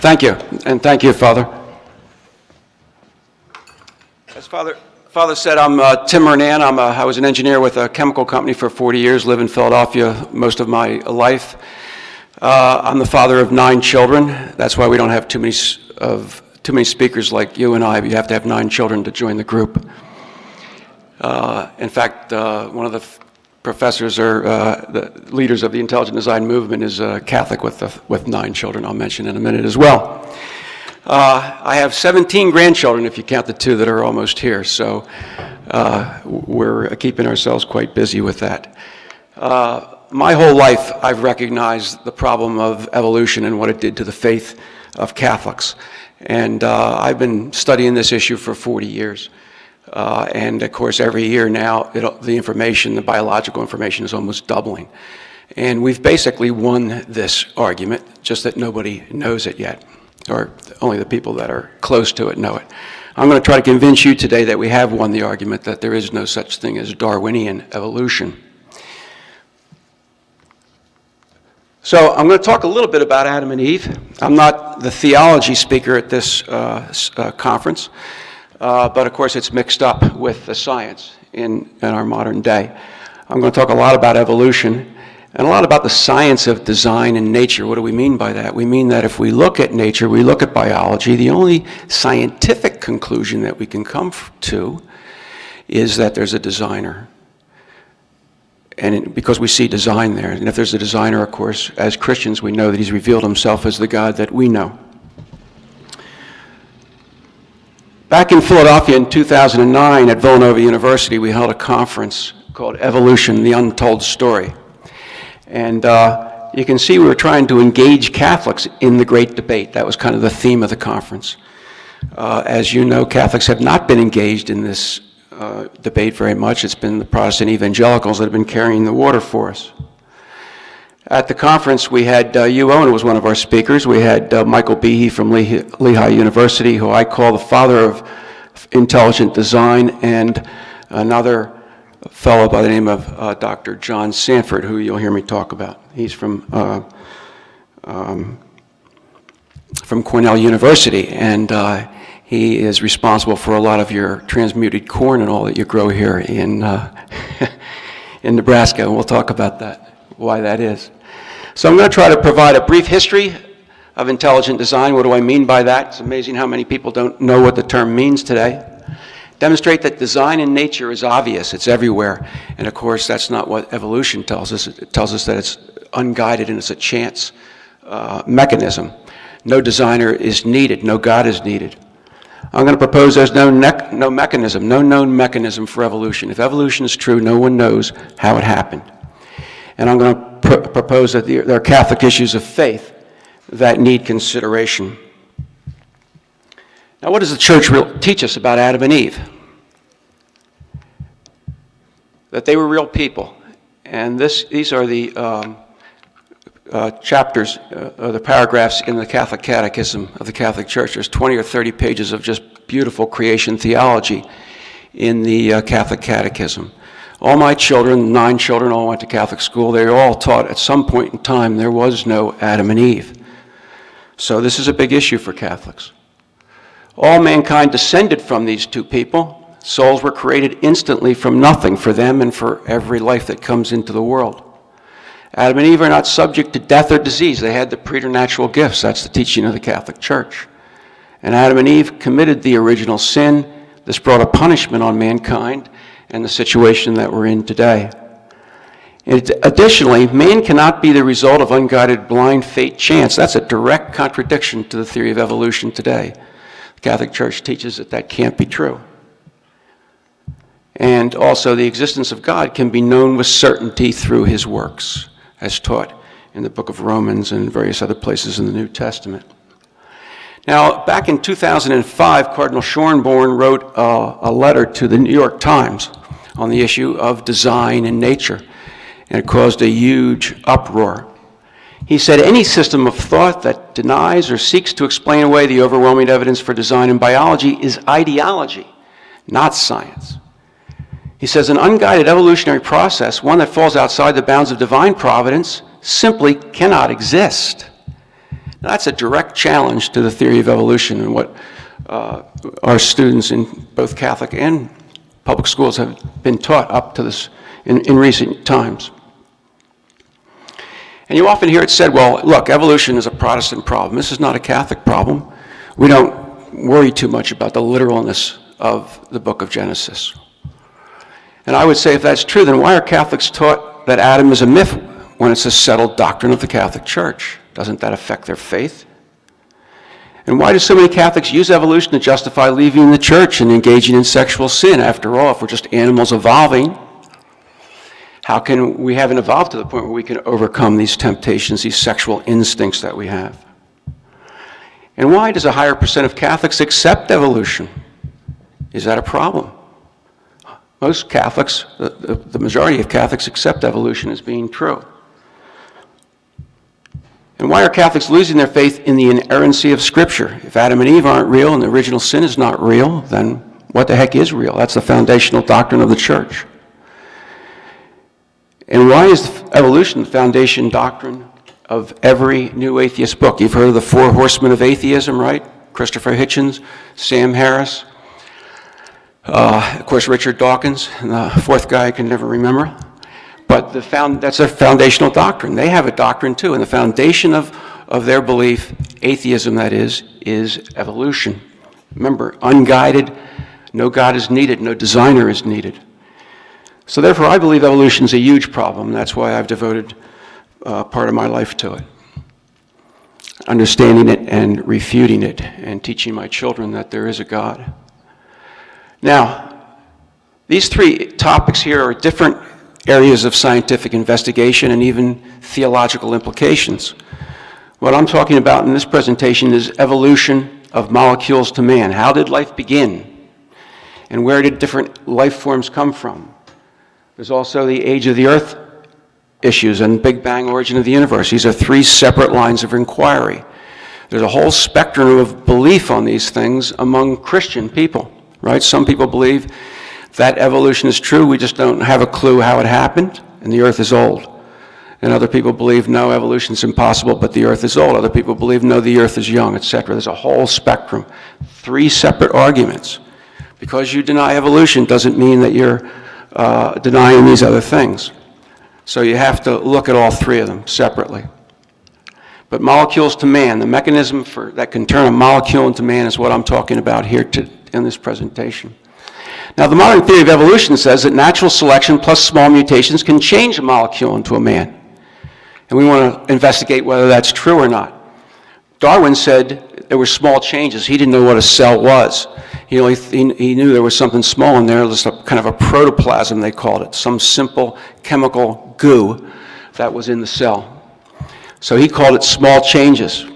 Thank you, and thank you, Father. As Father said, I'm Tim Hernan. I was an engineer with a chemical company for 40 years, live in Philadelphia most of my life. I'm the father of 9 children. That's why we don't have too many speakers like you and I. You have to have 9 children to join the group. In fact, one of the professors or the leaders of the intelligent design movement is Catholic with 9 children. I'll mention in a minute as well. I have 17 grandchildren, if you count the 2 that are almost here. So we're keeping ourselves quite busy with that. My whole life, I've recognized the problem of evolution and what it did to the faith of Catholics. And I've been studying this issue for 40 years. And of course, every year now, the information, the biological information is almost doubling. And we've basically won this argument, just that nobody knows it yet, or only the people that are close to it know it. I'm going to try to convince you today that we have won the argument that there is no such thing as Darwinian evolution. So I'm going to talk a little bit about Adam and Eve. I'm not the theology speaker at this conference. But of course it's mixed up with the science in our modern day. I'm going to talk a lot about evolution and a lot about the science of design and nature. What do we mean by that? We mean that if we look at nature, we look at biology, the only scientific conclusion that we can come to is that there's a designer. And because we see design there. And if there's a designer, of course, as Christians, we know that he's revealed himself as the God that we know. Back in Philadelphia in 2009 at Villanova University, we held a conference called Evolution, the Untold Story. And you can see we were trying to engage Catholics in the great debate. That was kind of the theme of the conference. As you know, Catholics have not been engaged in this debate very much. It's been the Protestant evangelicals that have been carrying the water for us. At the conference, we had Hugh Owen was one of our speakers. We had Michael Behe from Lehigh University, who I call the father of intelligent design, and another fellow by the name of Dr. John Sanford, who you'll hear me talk about. He's from Cornell University, and he is responsible for a lot of your transmuted corn and all that you grow here in in Nebraska, and we'll talk about that. Why that is. So I'm going to try to provide a brief history of intelligent design. What do I mean by that? It's amazing how many people don't know what the term means today. Demonstrate that design in nature is obvious. It's everywhere. And of course, that's not what evolution tells us. It tells us that it's unguided and it's a chance mechanism. No designer is needed. No God is needed. I'm going to propose there's no mechanism, no known mechanism for evolution. If evolution is true, no one knows how it happened. And I'm going to propose that there are Catholic issues of faith that need consideration. Now, what does the church teach us about Adam and Eve? That they were real people. And these are the chapters, the paragraphs in the Catholic Catechism of the Catholic Church. There's 20 or 30 pages of just beautiful creation theology in the Catholic Catechism. All my children, 9 children, all went to Catholic school. They were all taught at some point in time there was no Adam and Eve. So this is a big issue for Catholics. All mankind descended from these 2 people. Souls were created instantly from nothing for them and for every life that comes into the world. Adam and Eve are not subject to death or disease. They had the preternatural gifts. That's the teaching of the Catholic Church. And Adam and Eve committed the original sin. This brought a punishment on mankind and the situation that we're in today. Additionally, man cannot be the result of unguided blind fate chance. That's a direct contradiction to the theory of evolution today. The Catholic Church teaches that that can't be true. And also the existence of God can be known with certainty through his works, as taught in the book of Romans and various other places in the New Testament. Now, back in 2005, Cardinal Schornborn wrote a letter to the New York Times on the issue of design and nature, and it caused a huge uproar. He said, any system of thought that denies or seeks to explain away the overwhelming evidence for design in biology is ideology, not science. He says, an unguided evolutionary process, one that falls outside the bounds of divine providence, simply cannot exist. That's a direct challenge to the theory of evolution and what our students in both Catholic and public schools have been taught up to this in recent times. And you often hear it said, well, look, evolution is a Protestant problem. This is not a Catholic problem. We don't worry too much about the literalness of the book of Genesis. And I would say if that's true, then why are Catholics taught that Adam is a myth when it's a settled doctrine of the Catholic Church? Doesn't that affect their faith? And why do so many Catholics use evolution to justify leaving the church and engaging in sexual sin? After all, if we're just animals evolving, how can we haven't evolved to the point where we can overcome these temptations, these sexual instincts that we have? And why does a higher percent of Catholics accept evolution? Is that a problem? Most Catholics, the majority of Catholics accept evolution as being true. And why are Catholics losing their faith in the inerrancy of Scripture? If Adam and Eve aren't real and the original sin is not real, then what the heck is real? That's the foundational doctrine of the Church. And why is evolution the foundation doctrine of every new atheist book? You've heard of the Four Horsemen of Atheism, right? Christopher Hitchens, Sam Harris, of course Richard Dawkins, and the fourth guy I can never remember. But that's a foundational doctrine. They have a doctrine too, and the foundation of their belief, atheism that is evolution. Remember, unguided, no God is needed, no designer is needed. So therefore, I believe evolution is a huge problem. That's why I've devoted part of my life to it. Understanding it and refuting it and teaching my children that there is a God. Now, these three topics here are different areas of scientific investigation and even theological implications. What I'm talking about in this presentation is evolution of molecules to man. How did life begin? And where did different life forms come from? There's also the age of the earth issues and Big Bang origin of the universe. These are three separate lines of inquiry. There's a whole spectrum of belief on these things among Christian people, right? Some people believe that evolution is true, we just don't have a clue how it happened, and the earth is old. And other people believe, no, evolution is impossible, but the earth is old. Other people believe, no, the earth is young, etc. There's a whole spectrum. Three separate arguments. Because you deny evolution doesn't mean that you're denying these other things. So you have to look at all three of them separately. But molecules to man, the mechanism that can turn a molecule into man is what I'm talking about here in this presentation. Now, the modern theory of evolution says that natural selection plus small mutations can change a molecule into a man. And we want to investigate whether that's true or not. Darwin said there were small changes. He didn't know what a cell was. He knew there was something small in there, just a kind of a protoplasm, they called it, some simple chemical goo that was in the cell. So he called it small changes.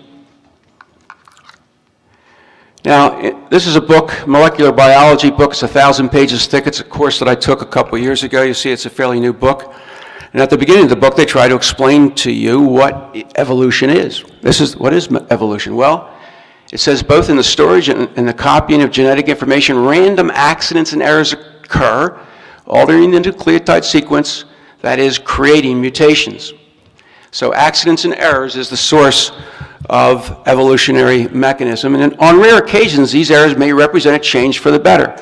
Now, this is a book, molecular biology book. It's 1,000 pages thick. It's a course that I took a couple years ago. You see, it's a fairly new book. And at the beginning of the book, they try to explain to you what evolution is. What is evolution? Well, it says both in the storage and in the copying of genetic information, random accidents and errors occur, altering the nucleotide sequence, that is, creating mutations. So accidents and errors is the source of evolutionary mechanism. And on rare occasions, these errors may represent a change for the better.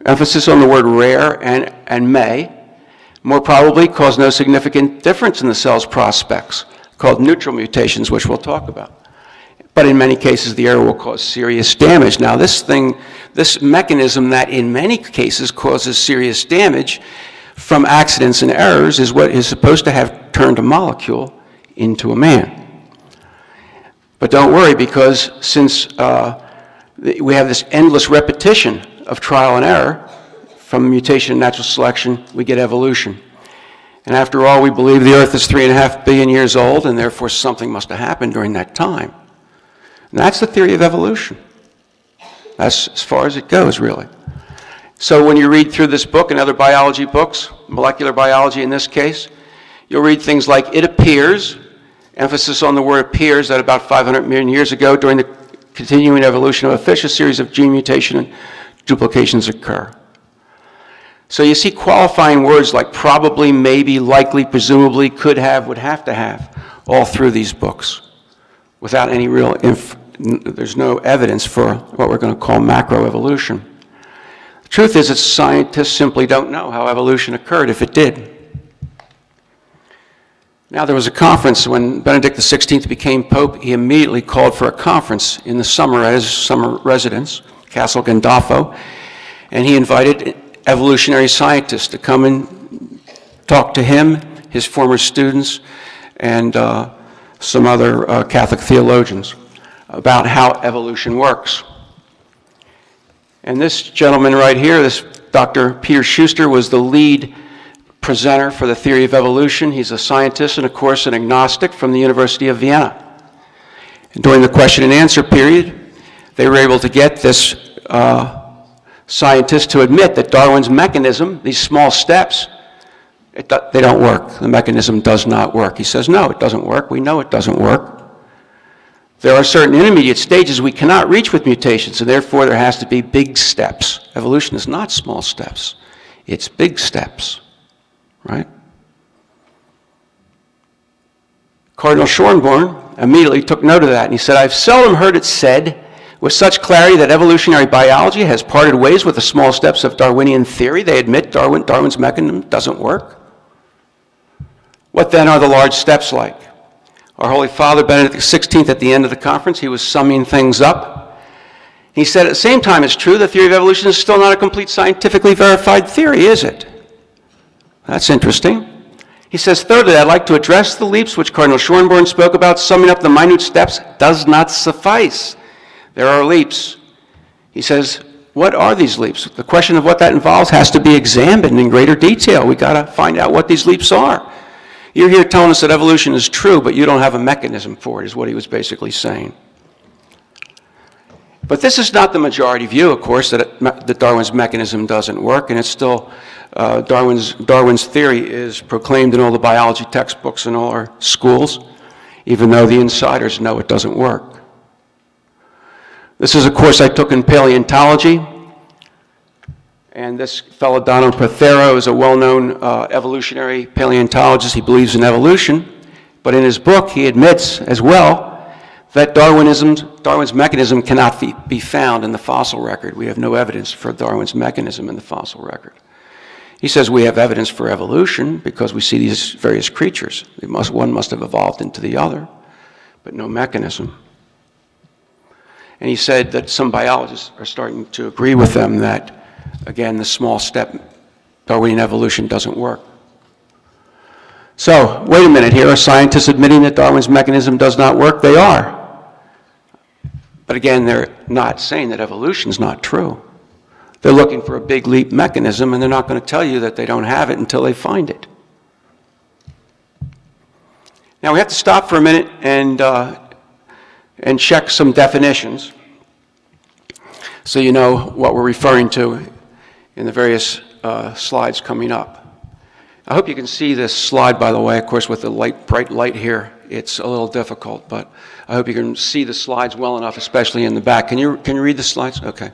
Emphasis on the word rare and may more probably cause no significant difference in the cell's prospects, called neutral mutations, which we'll talk about. But in many cases, the error will cause serious damage. Now, this mechanism that in many cases causes serious damage from accidents and errors is what is supposed to have turned a molecule into a man. But don't worry, because since we have this endless repetition of trial and error, from mutation and natural selection, we get evolution. And after all, we believe the Earth is 3.5 billion years old, and therefore something must have happened during that time. And that's the theory of evolution. That's as far as it goes, really. So when you read through this book and other biology books, molecular biology in this case, you'll read things like, it appears, emphasis on the word appears, that about 500 million years ago, during the continuing evolution of a fish, a series of gene mutation and duplications occur. So you see qualifying words like probably, maybe, likely, presumably, could have, would have to have, all through these books. without any real, there's no evidence for what we're going to call macroevolution. The truth is that scientists simply don't know how evolution occurred if it did. Now, there was a conference when Benedict XVI became Pope. He immediately called for a conference in the summer at his summer residence, Castle Gandolfo, and he invited evolutionary scientists to come and talk to him, his former students, and some other Catholic theologians about how evolution works. And this gentleman right here, this Dr. Peter Schuster, was the lead presenter for the theory of evolution. He's a scientist and, of course, an agnostic from the University of Vienna. And during the question and answer period, they were able to get this scientist to admit that Darwin's mechanism, these small steps, they don't work. The mechanism does not work. He says, no, it doesn't work. We know it doesn't work. There are certain intermediate stages we cannot reach with mutations, and therefore there has to be big steps. Evolution is not small steps. It's big steps. Right? Cardinal Schönborn immediately took note of that, and he said, I've seldom heard it said with such clarity that evolutionary biology has parted ways with the small steps of Darwinian theory. They admit Darwin's mechanism doesn't work. What then are the large steps like? Our Holy Father, Benedict XVI, at the end of the conference, he was summing things up. He said, at the same time, it's true, the theory of evolution is still not a complete scientifically verified theory, is it? That's interesting. He says, thirdly, I'd like to address the leaps which Cardinal Schönborn spoke about. Summing up the minute steps does not suffice. There are leaps. He says, what are these leaps? The question of what that involves has to be examined in greater detail. We've got to find out what these leaps are. You're here telling us that evolution is true, but you don't have a mechanism for it, is what he was basically saying. But this is not the majority view, of course, that Darwin's mechanism doesn't work, and it's still, Darwin's theory is proclaimed in all the biology textbooks in all our schools, even though the insiders know it doesn't work. This is a course I took in paleontology, and this fellow, Donald Prothero, is a well-known evolutionary paleontologist. He believes in evolution, but in his book he admits as well that Darwin's mechanism cannot be found in the fossil record. We have no evidence for Darwin's mechanism in the fossil record. He says we have evidence for evolution because we see these various creatures. One must have evolved into the other, but no mechanism. And he said that some biologists are starting to agree with them that, again, the small step Darwinian evolution doesn't work. So, wait a minute here. Are scientists admitting that Darwin's mechanism does not work? They are. But again, they're not saying that evolution is not true. They're looking for a big leap mechanism, and they're not going to tell you that they don't have it until they find it. Now, we have to stop for a minute and check some definitions so you know what we're referring to in the various slides coming up. I hope you can see this slide, by the way. Of course, with the bright light here, it's a little difficult, but I hope you can see the slides well enough, especially in the back. Can you read the slides? Okay.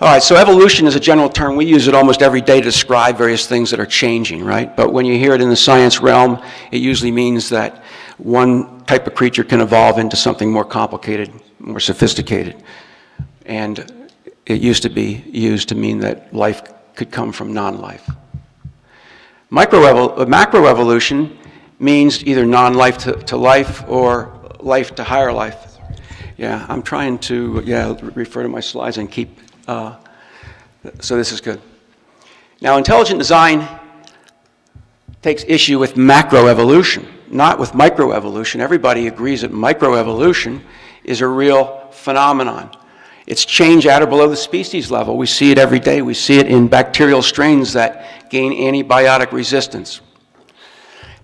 All right, so evolution is a general term. We use it almost every day to describe various things that are changing, right? But when you hear it in the science realm, it usually means that one type of creature can evolve into something more complicated, more sophisticated. And it used to be used to mean that life could come from non-life. Macroevolution means either non-life to life or life to higher life. Yeah, I'm trying to refer to my slides and keep, so this is good. Now, intelligent design takes issue with macroevolution, not with microevolution. Everybody agrees that microevolution is a real phenomenon. It's change at or below the species level. We see it every day. We see it in bacterial strains that gain antibiotic resistance.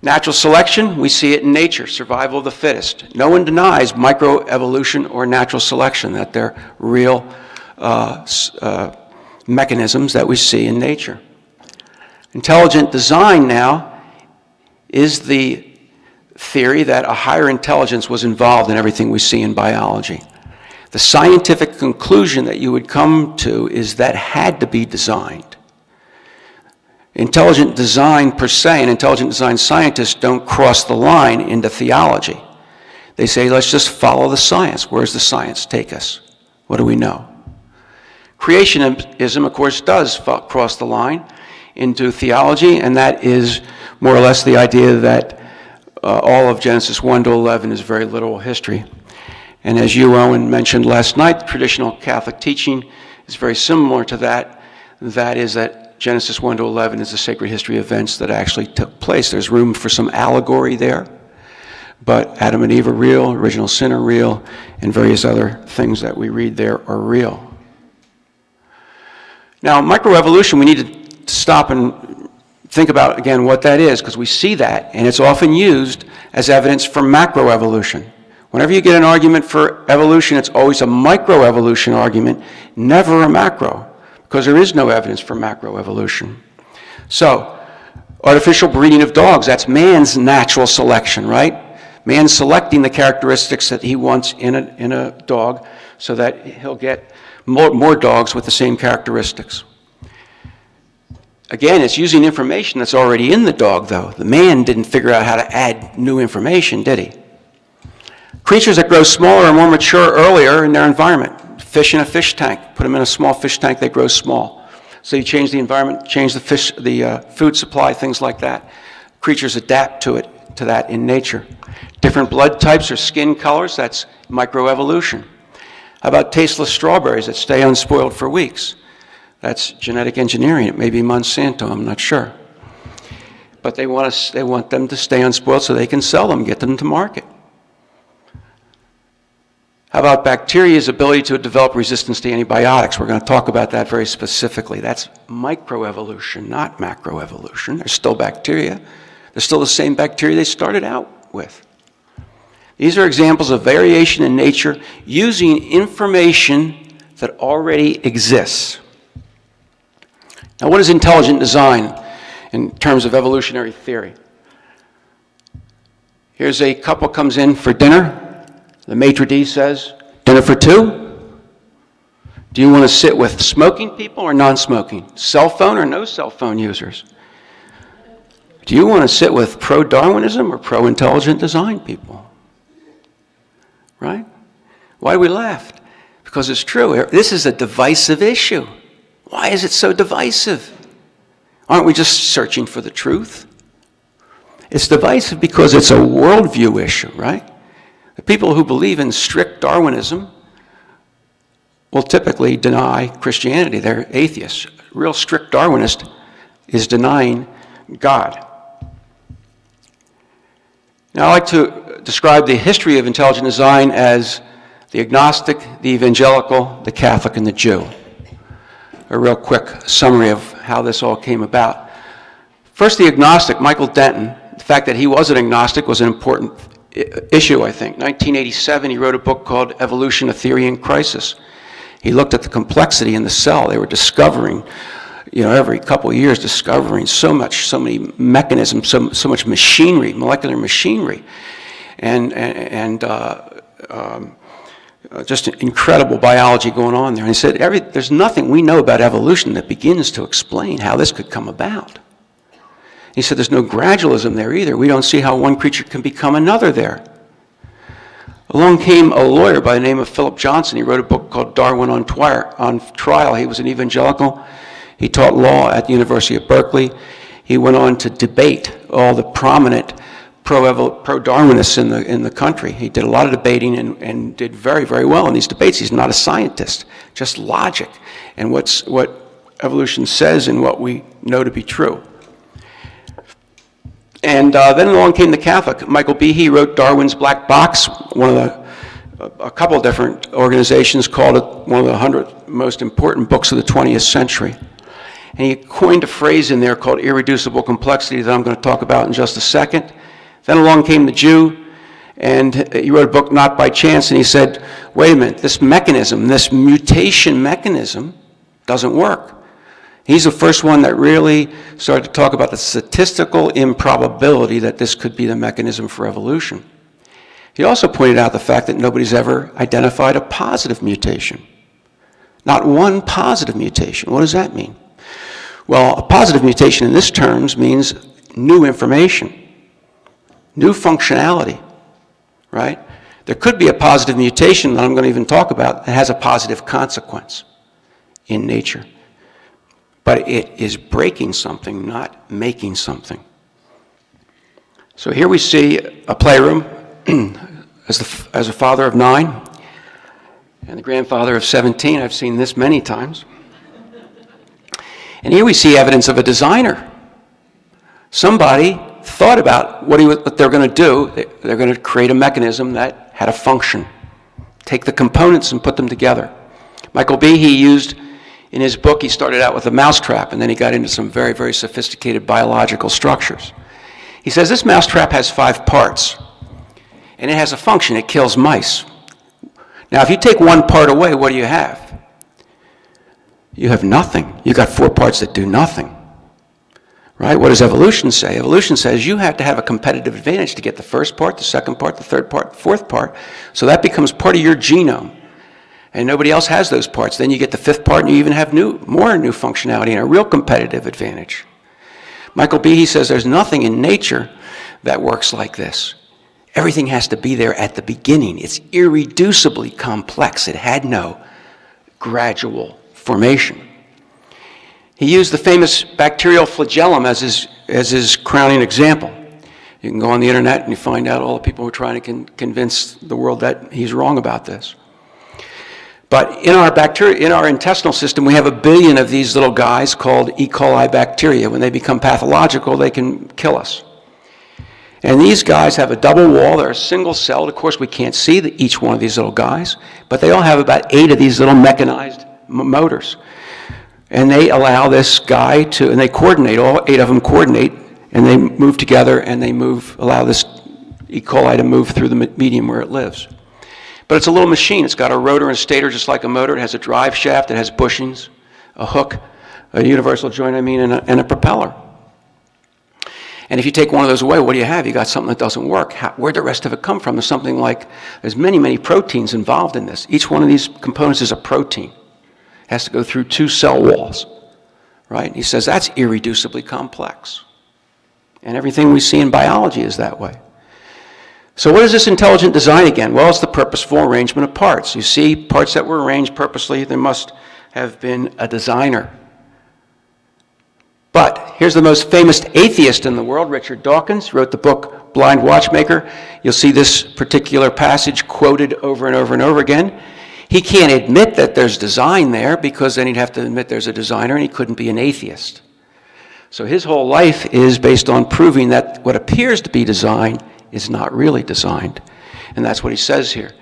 Natural selection, we see it in nature, survival of the fittest. No one denies microevolution or natural selection, that they're real mechanisms that we see in nature. Intelligent design now is the theory that a higher intelligence was involved in everything we see in biology. The scientific conclusion that you would come to is that had to be designed. Intelligent design per se and intelligent design scientists don't cross the line into theology. They say, let's just follow the science. Where does the science take us? What do we know? Creationism, of course, does cross the line into theology, and that is more or less the idea that all of Genesis 1 to 11 is very literal history. And as you, Owen, mentioned last night, the traditional Catholic teaching is very similar to that. That is that Genesis 1 to 11 is the sacred history events that actually took place. There's room for some allegory there, but Adam and Eve are real, original sin are real, and various other things that we read there are real. Now, microevolution, we need to stop and think about, again, what that is, because we see that, and it's often used as evidence for macroevolution. Whenever you get an argument for evolution, it's always a microevolution argument, never a macro, because there is no evidence for macroevolution. So, artificial breeding of dogs, that's man's natural selection, right? Man selecting the characteristics that he wants in a dog so that he'll get more dogs with the same characteristics. Again, it's using information that's already in the dog, though. The man didn't figure out how to add new information, did he? Creatures that grow smaller are more mature earlier in their environment. Fish in a fish tank. Put them in a small fish tank, they grow small. So you change the environment, change the food supply, things like that. Creatures adapt to that in nature. Different blood types or skin colors, that's microevolution. How about tasteless strawberries that stay unspoiled for weeks? That's genetic engineering. It may be Monsanto, I'm not sure. But they want them to stay unspoiled so they can sell them, get them to market. How about bacteria's ability to develop resistance to antibiotics? We're going to talk about that very specifically. That's microevolution, not macroevolution. They're still bacteria. They're still the same bacteria they started out with. These are examples of variation in nature using information that already exists. Now, what is intelligent design in terms of evolutionary theory? Here's a couple comes in for dinner. The maitre d' says, dinner for two? Do you want to sit with smoking people or non-smoking? Cell phone or no cell phone users? Do you want to sit with pro-Darwinism or pro-intelligent design people? Right? Why do we laugh? Because it's true. This is a divisive issue. Why is it so divisive? Aren't we just searching for the truth? It's divisive because it's a worldview issue, right? The people who believe in strict Darwinism will typically deny Christianity. They're atheists. A real strict Darwinist is denying God. Now, I like to describe the history of intelligent design as the agnostic, the evangelical, the Catholic, and the Jew. A real quick summary of how this all came about. First, the agnostic, Michael Denton. The fact that he was an agnostic was an important issue, I think. 1987, he wrote a book called Evolution, a Theory in Crisis. He looked at the complexity in the cell. They were discovering, every couple of years, discovering so many mechanisms, so much machinery, molecular machinery, and just incredible biology going on there. And he said, there's nothing we know about evolution that begins to explain how this could come about. He said there's no gradualism there either. We don't see how one creature can become another there. Along came a lawyer by the name of Philip Johnson. He wrote a book called Darwin on Trial. He was an evangelical. He taught law at the University of Berkeley. He went on to debate all the prominent pro-Darwinists in the country. He did a lot of debating and did very, very well in these debates. He's not a scientist, just logic and what evolution says and what we know to be true. And then along came the Catholic. Michael Behe wrote Darwin's Black Box, a couple of different organizations called it one of the 100 most important books of the 20th century. And he coined a phrase in there called irreducible complexity that I'm going to talk about in just a second. Then along came the Jew, and he wrote a book, Not by Chance, and he said, wait a minute, this mechanism, this mutation mechanism doesn't work. He's the first one that really started to talk about the statistical improbability that this could be the mechanism for evolution. He also pointed out the fact that nobody's ever identified a positive mutation. Not one positive mutation. What does that mean? Well, a positive mutation in this terms means new information, new functionality, right? There could be a positive mutation that I'm going to even talk about that has a positive consequence in nature. But it is breaking something, not making something. So here we see a playroom as a father of 9 and the grandfather of 17. I've seen this many times. And here we see evidence of a designer. Somebody thought about what they're going to do. They're going to create a mechanism that had a function. Take the components and put them together. Michael B., he used, in his book, he started out with a mousetrap, and then he got into some very, very sophisticated biological structures. He says this mousetrap has 5 parts, and it has a function. It kills mice. Now, if you take one part away, what do you have? You have nothing. You got 4 parts that do nothing. Right? What does evolution say? Evolution says you have to have a competitive advantage to get the first part, the second part, the third part, the fourth part. So that becomes part of your genome. And nobody else has those parts. Then you get the 5th part and you even have more new functionality and a real competitive advantage. Michael B., he says there's nothing in nature that works like this. Everything has to be there at the beginning. It's irreducibly complex. It had no gradual formation. He used the famous bacterial flagellum as his crowning example. You can go on the internet and you find out all the people who are trying to convince the world that he's wrong about this. But in our intestinal system, we have 1 billion of these little guys called E. coli bacteria. When they become pathological, they can kill us. And these guys have a double wall. They're single-celled. Of course, we can't see each one of these little guys, but they all have about 8 of these little mechanized motors. And they allow this guy to, and they coordinate, all 8 of them coordinate, and they move together, and they allow this E. coli to move through the medium where it lives. But it's a little machine. It's got a rotor and a stator just like a motor. It has a drive shaft. It has bushings, a hook, a universal joint, and a propeller. And if you take one of those away, what do you have? You got something that doesn't work. Where'd the rest of it come from? There's many, many proteins involved in this. Each one of these components is a protein. It has to go through 2 cell walls, right? He says that's irreducibly complex. And everything we see in biology is that way. So what is this intelligent design again? Well, it's the purposeful arrangement of parts. You see parts that were arranged purposely, there must have been a designer. But here's the most famous atheist in the world, Richard Dawkins, wrote the book Blind Watchmaker. You'll see this particular passage quoted over and over and over again. He can't admit that there's design there because then he'd have to admit there's a designer and he couldn't be an atheist. So his whole life is based on proving that what appears to be designed is not really designed. And that's what he says here.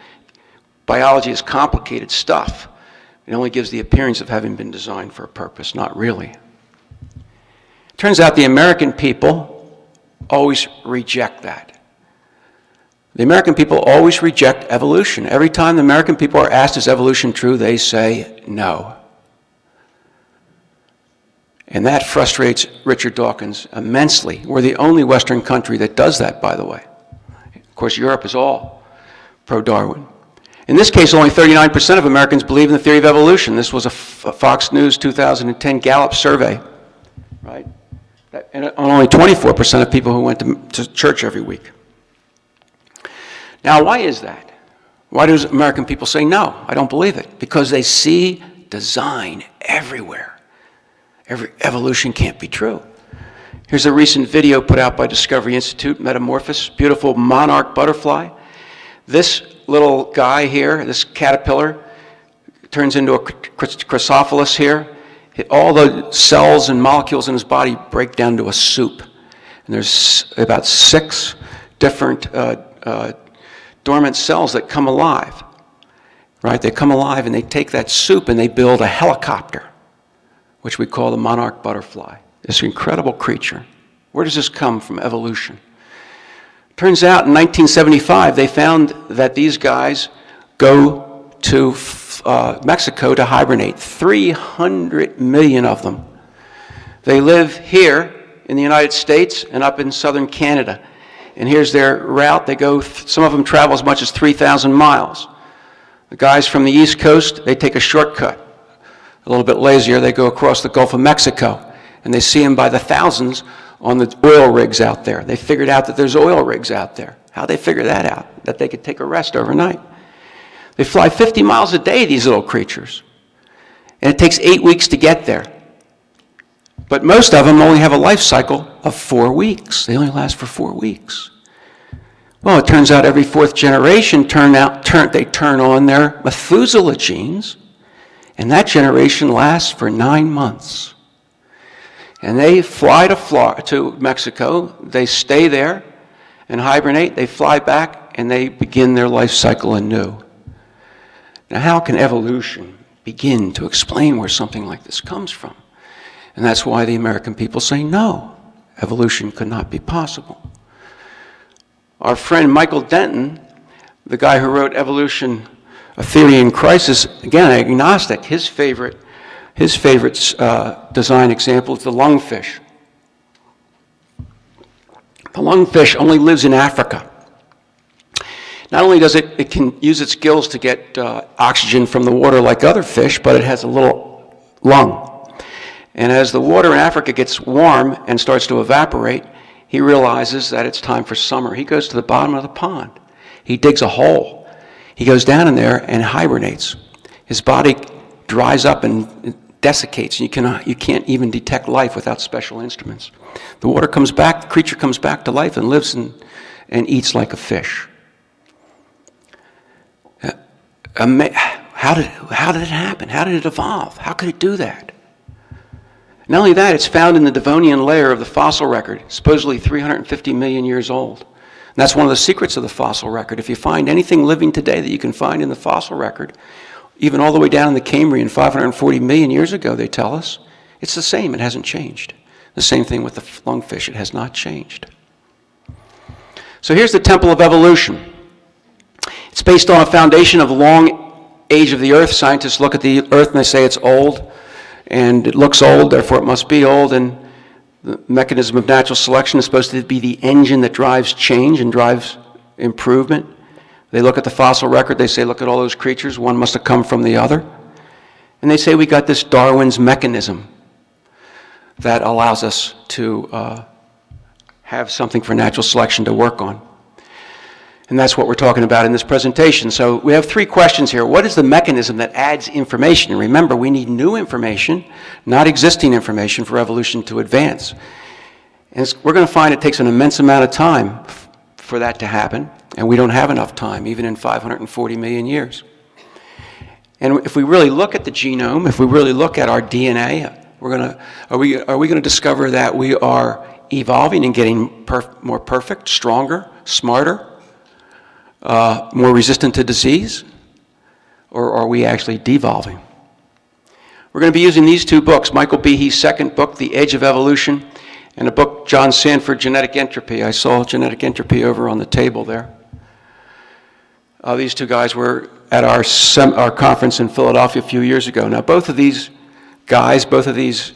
Biology is complicated stuff. It only gives the appearance of having been designed for a purpose, not really. Turns out the American people always reject that. The American people always reject evolution. Every time the American people are asked, is evolution true, they say no. And that frustrates Richard Dawkins immensely. We're the only Western country that does that, by the way. Of course, Europe is all pro-Darwin. In this case, only 39% of Americans believe in the theory of evolution. This was a Fox News 2010 Gallup survey, right? And only 24% of people who went to church every week. Now, why is that? Why do American people say no? I don't believe it. Because they see design everywhere. Evolution can't be true. Here's a recent video put out by Discovery Institute, Metamorphosis, beautiful monarch butterfly. This little guy here, this caterpillar, turns into a chrysophilus here. All the cells and molecules in his body break down to a soup. And there's about 6 different dormant cells that come alive. Right? They come alive and they take that soup and they build a helicopter, which we call the monarch butterfly. This incredible creature. Where does this come from? Evolution. Turns out in 1975, they found that these guys go to Mexico to hibernate. 300 million of them. They live here in the United States and up in southern Canada. And here's their route. They go, some of them travel as much as 3,000 miles. The guys from the East Coast, they take a shortcut. A little bit lazier, they go across the Gulf of Mexico. And they see them by the thousands on the oil rigs out there. They figured out that there's oil rigs out there. How'd they figure that out? That they could take a rest overnight. They fly 50 miles a day, these little creatures. And it takes 8 weeks to get there. But most of them only have a life cycle of 4 weeks. They only last for 4 weeks. Well, it turns out every fourth generation they turn on their Methuselah genes, and that generation lasts for 9 months. And they fly to Mexico, they stay there and hibernate, they fly back, and they begin their life cycle anew. Now, how can evolution begin to explain where something like this comes from? And that's why the American people say, no, evolution could not be possible. Our friend Michael Denton, the guy who wrote Evolution, A Theory in Crisis, again, an agnostic, his favorite design example is the lungfish. The lungfish only lives in Africa. Not only does it can use its gills to get oxygen from the water like other fish, but it has a little lung. And as the water in Africa gets warm and starts to evaporate, he realizes that it's time for summer. He goes to the bottom of the pond. He digs a hole. He goes down in there and hibernates. His body dries up and desiccates. You can't even detect life without special instruments. The water comes back, the creature comes back to life and lives and eats like a fish. How did it happen? How did it evolve? How could it do that? Not only that, it's found in the Devonian layer of the fossil record, supposedly 350 million years old. And that's one of the secrets of the fossil record. If you find anything living today that you can find in the fossil record, even all the way down in the Cambrian 540 million years ago, they tell us, it's the same, it hasn't changed. The same thing with the lungfish, it has not changed. So here's the temple of evolution. It's based on a foundation of long age of the earth. Scientists look at the earth and they say it's old. And it looks old, therefore it must be old, and the mechanism of natural selection is supposed to be the engine that drives change and drives improvement. They look at the fossil record, they say, look at all those creatures, one must have come from the other. And they say we got this Darwin's mechanism that allows us to have something for natural selection to work on. And that's what we're talking about in this presentation. So we have 3 questions here. What is the mechanism that adds information? And remember, we need new information, not existing information, for evolution to advance. And we're going to find it takes an immense amount of time for that to happen, and we don't have enough time, even in 540 million years. And if we really look at the genome, if we really look at our DNA, are we going to discover that we are evolving and getting more perfect, stronger, smarter, more resistant to disease? Or are we actually devolving? We're going to be using these 2 books, Michael Behe's second book, The Age of Evolution, and a book, John Sanford, Genetic Entropy. I saw Genetic Entropy over on the table there. These 2 guys were at our conference in Philadelphia a few years ago. Now, both of these guys, both of these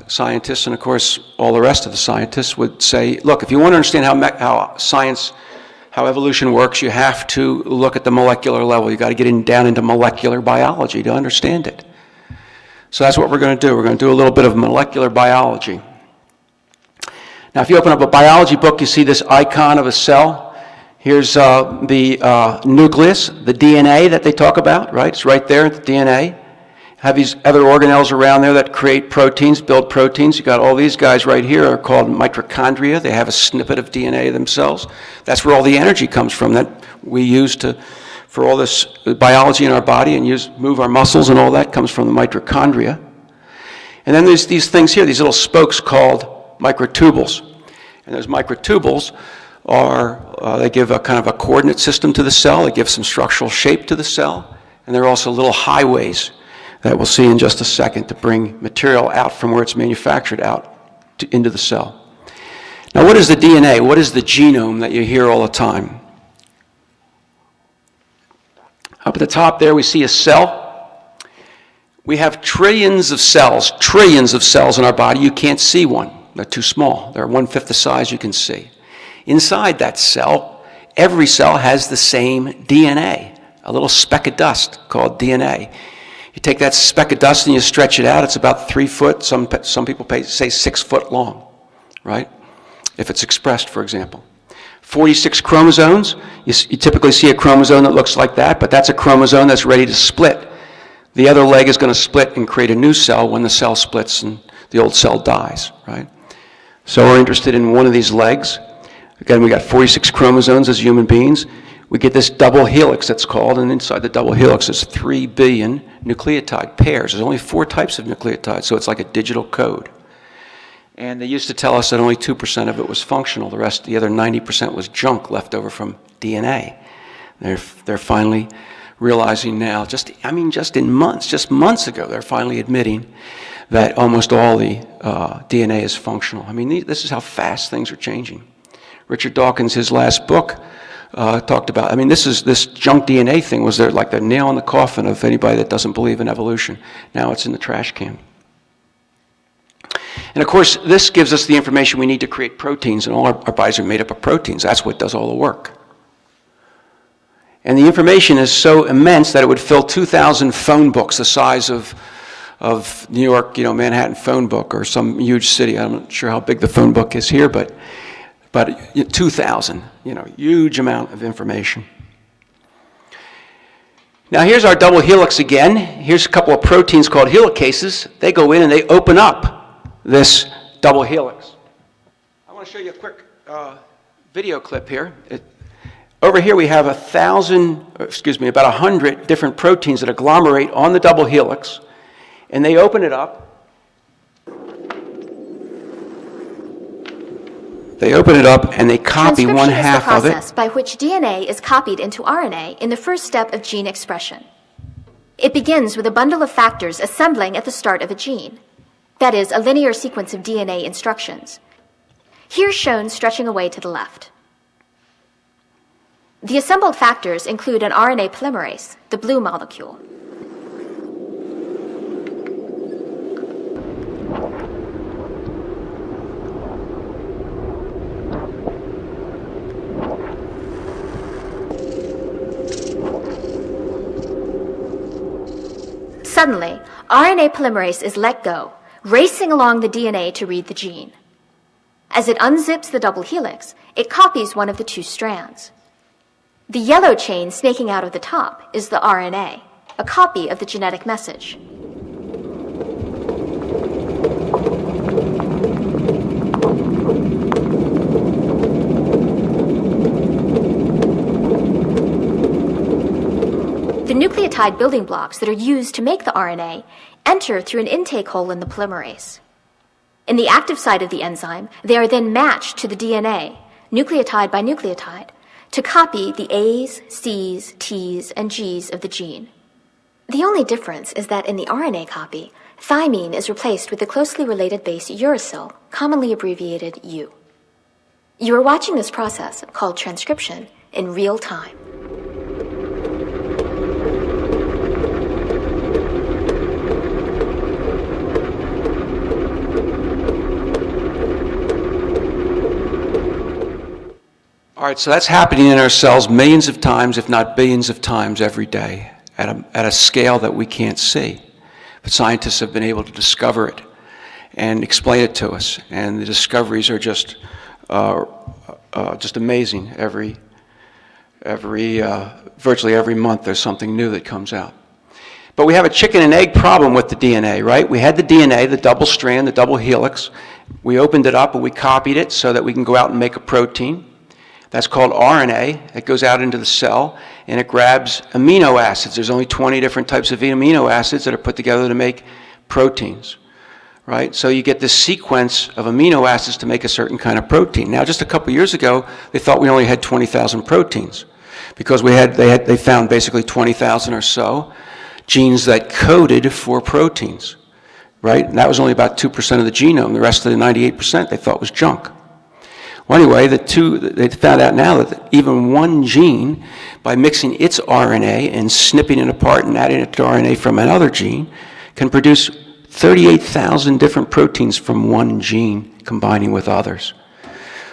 scientists, and of course all the rest of the scientists would say, look, if you want to understand how evolution works, you have to look at the molecular level. You've got to get down into molecular biology to understand it. So that's what we're going to do. We're going to do a little bit of molecular biology. Now, if you open up a biology book, you see this icon of a cell. Here's the nucleus, the DNA that they talk about, right? It's right there, the DNA. Have these other organelles around there that create proteins, build proteins. You've got all these guys right here are called mitochondria. They have a snippet of DNA themselves. That's where all the energy comes from that we use for all this biology in our body and move our muscles, and all that comes from the mitochondria. And then there's these things here, these little spokes called microtubules. And those microtubules they give a kind of a coordinate system to the cell. They give some structural shape to the cell. And they're also little highways that we'll see in just a second to bring material out from where it's manufactured into the cell. Now, what is the DNA? What is the genome that you hear all the time? Up at the top there, we see a cell. We have trillions of cells in our body. You can't see one. They're too small. They're 1/5 the size you can see. Inside that cell, every cell has the same DNA, a little speck of dust called DNA. You take that speck of dust and you stretch it out. It's about 3 foot. Some people say 6 foot long, right? if it's expressed, for example. 46 chromosomes, you typically see a chromosome that looks like that, but that's a chromosome that's ready to split. The other leg is going to split and create a new cell when the cell splits and the old cell dies, right? So we're interested in one of these legs. Again, we got 46 chromosomes as human beings. We get this double helix, that's called, and inside the double helix is 3 billion nucleotide pairs. There's only 4 types of nucleotides, so it's like a digital code. And they used to tell us that only 2% of it was functional. The other 90% was junk left over from DNA. They're finally realizing now, just months ago, they're finally admitting that almost all the DNA is functional. I mean, this is how fast things are changing. Richard Dawkins, his last book, talked about, I mean, this junk DNA thing was like the nail in the coffin of anybody that doesn't believe in evolution. Now it's in the trash can. And of course, this gives us the information we need to create proteins, and all our bodies are made up of proteins. That's what does all the work. And the information is so immense that it would fill 2,000 phone books the size of New York, Manhattan phone book, or some huge city. I'm not sure how big the phone book is here, but 2,000, huge amount of information. Now here's our double helix again. Here's a couple of proteins called helicases. They go in and they open up this double helix. I want to show you a quick video clip here. Over here we have about 100 different proteins that agglomerate on the double helix, and they open it up. And they copy one half of it. Transcription is the process by which DNA is copied into RNA in the first step of gene expression. It begins with a bundle of factors assembling at the start of a gene. That is, a linear sequence of DNA instructions. Here shown stretching away to the left. The assembled factors include an RNA polymerase, the blue molecule. Suddenly, RNA polymerase is let go, racing along the DNA to read the gene. As it unzips the double helix, it copies one of the 2 strands. The yellow chain snaking out of the top is the RNA, a copy of the genetic message. The nucleotide building blocks that are used to make the RNA enter through an intake hole in the polymerase. In the active site of the enzyme, they are then matched to the DNA, nucleotide by nucleotide, to copy the A's, C's, T's, and G's of the gene. The only difference is that in the RNA copy, thymine is replaced with the closely related base uracil, commonly abbreviated U. You are watching this process, called transcription, in real time. All right, so that's happening in our cells millions of times, if not billions of times every day, at a scale that we can't see. But scientists have been able to discover it and explain it to us, and the discoveries are just amazing. Virtually every month there's something new that comes out. But we have a chicken and egg problem with the DNA, right? We had the DNA, the double strand, the double helix. We opened it up and we copied it so that we can go out and make a protein. That's called RNA. It goes out into the cell and it grabs amino acids. There's only 20 different types of amino acids that are put together to make proteins, right? So you get this sequence of amino acids to make a certain kind of protein. Now, just a couple years ago, they thought we only had 20,000 proteins because they found basically 20,000 or so genes that coded for proteins, right? And that was only about 2% of the genome. The rest of the 98% they thought was junk. Well, anyway, they found out now that even one gene, by mixing its RNA and snipping it apart and adding it to RNA from another gene, can produce 38,000 different proteins from one gene combining with others.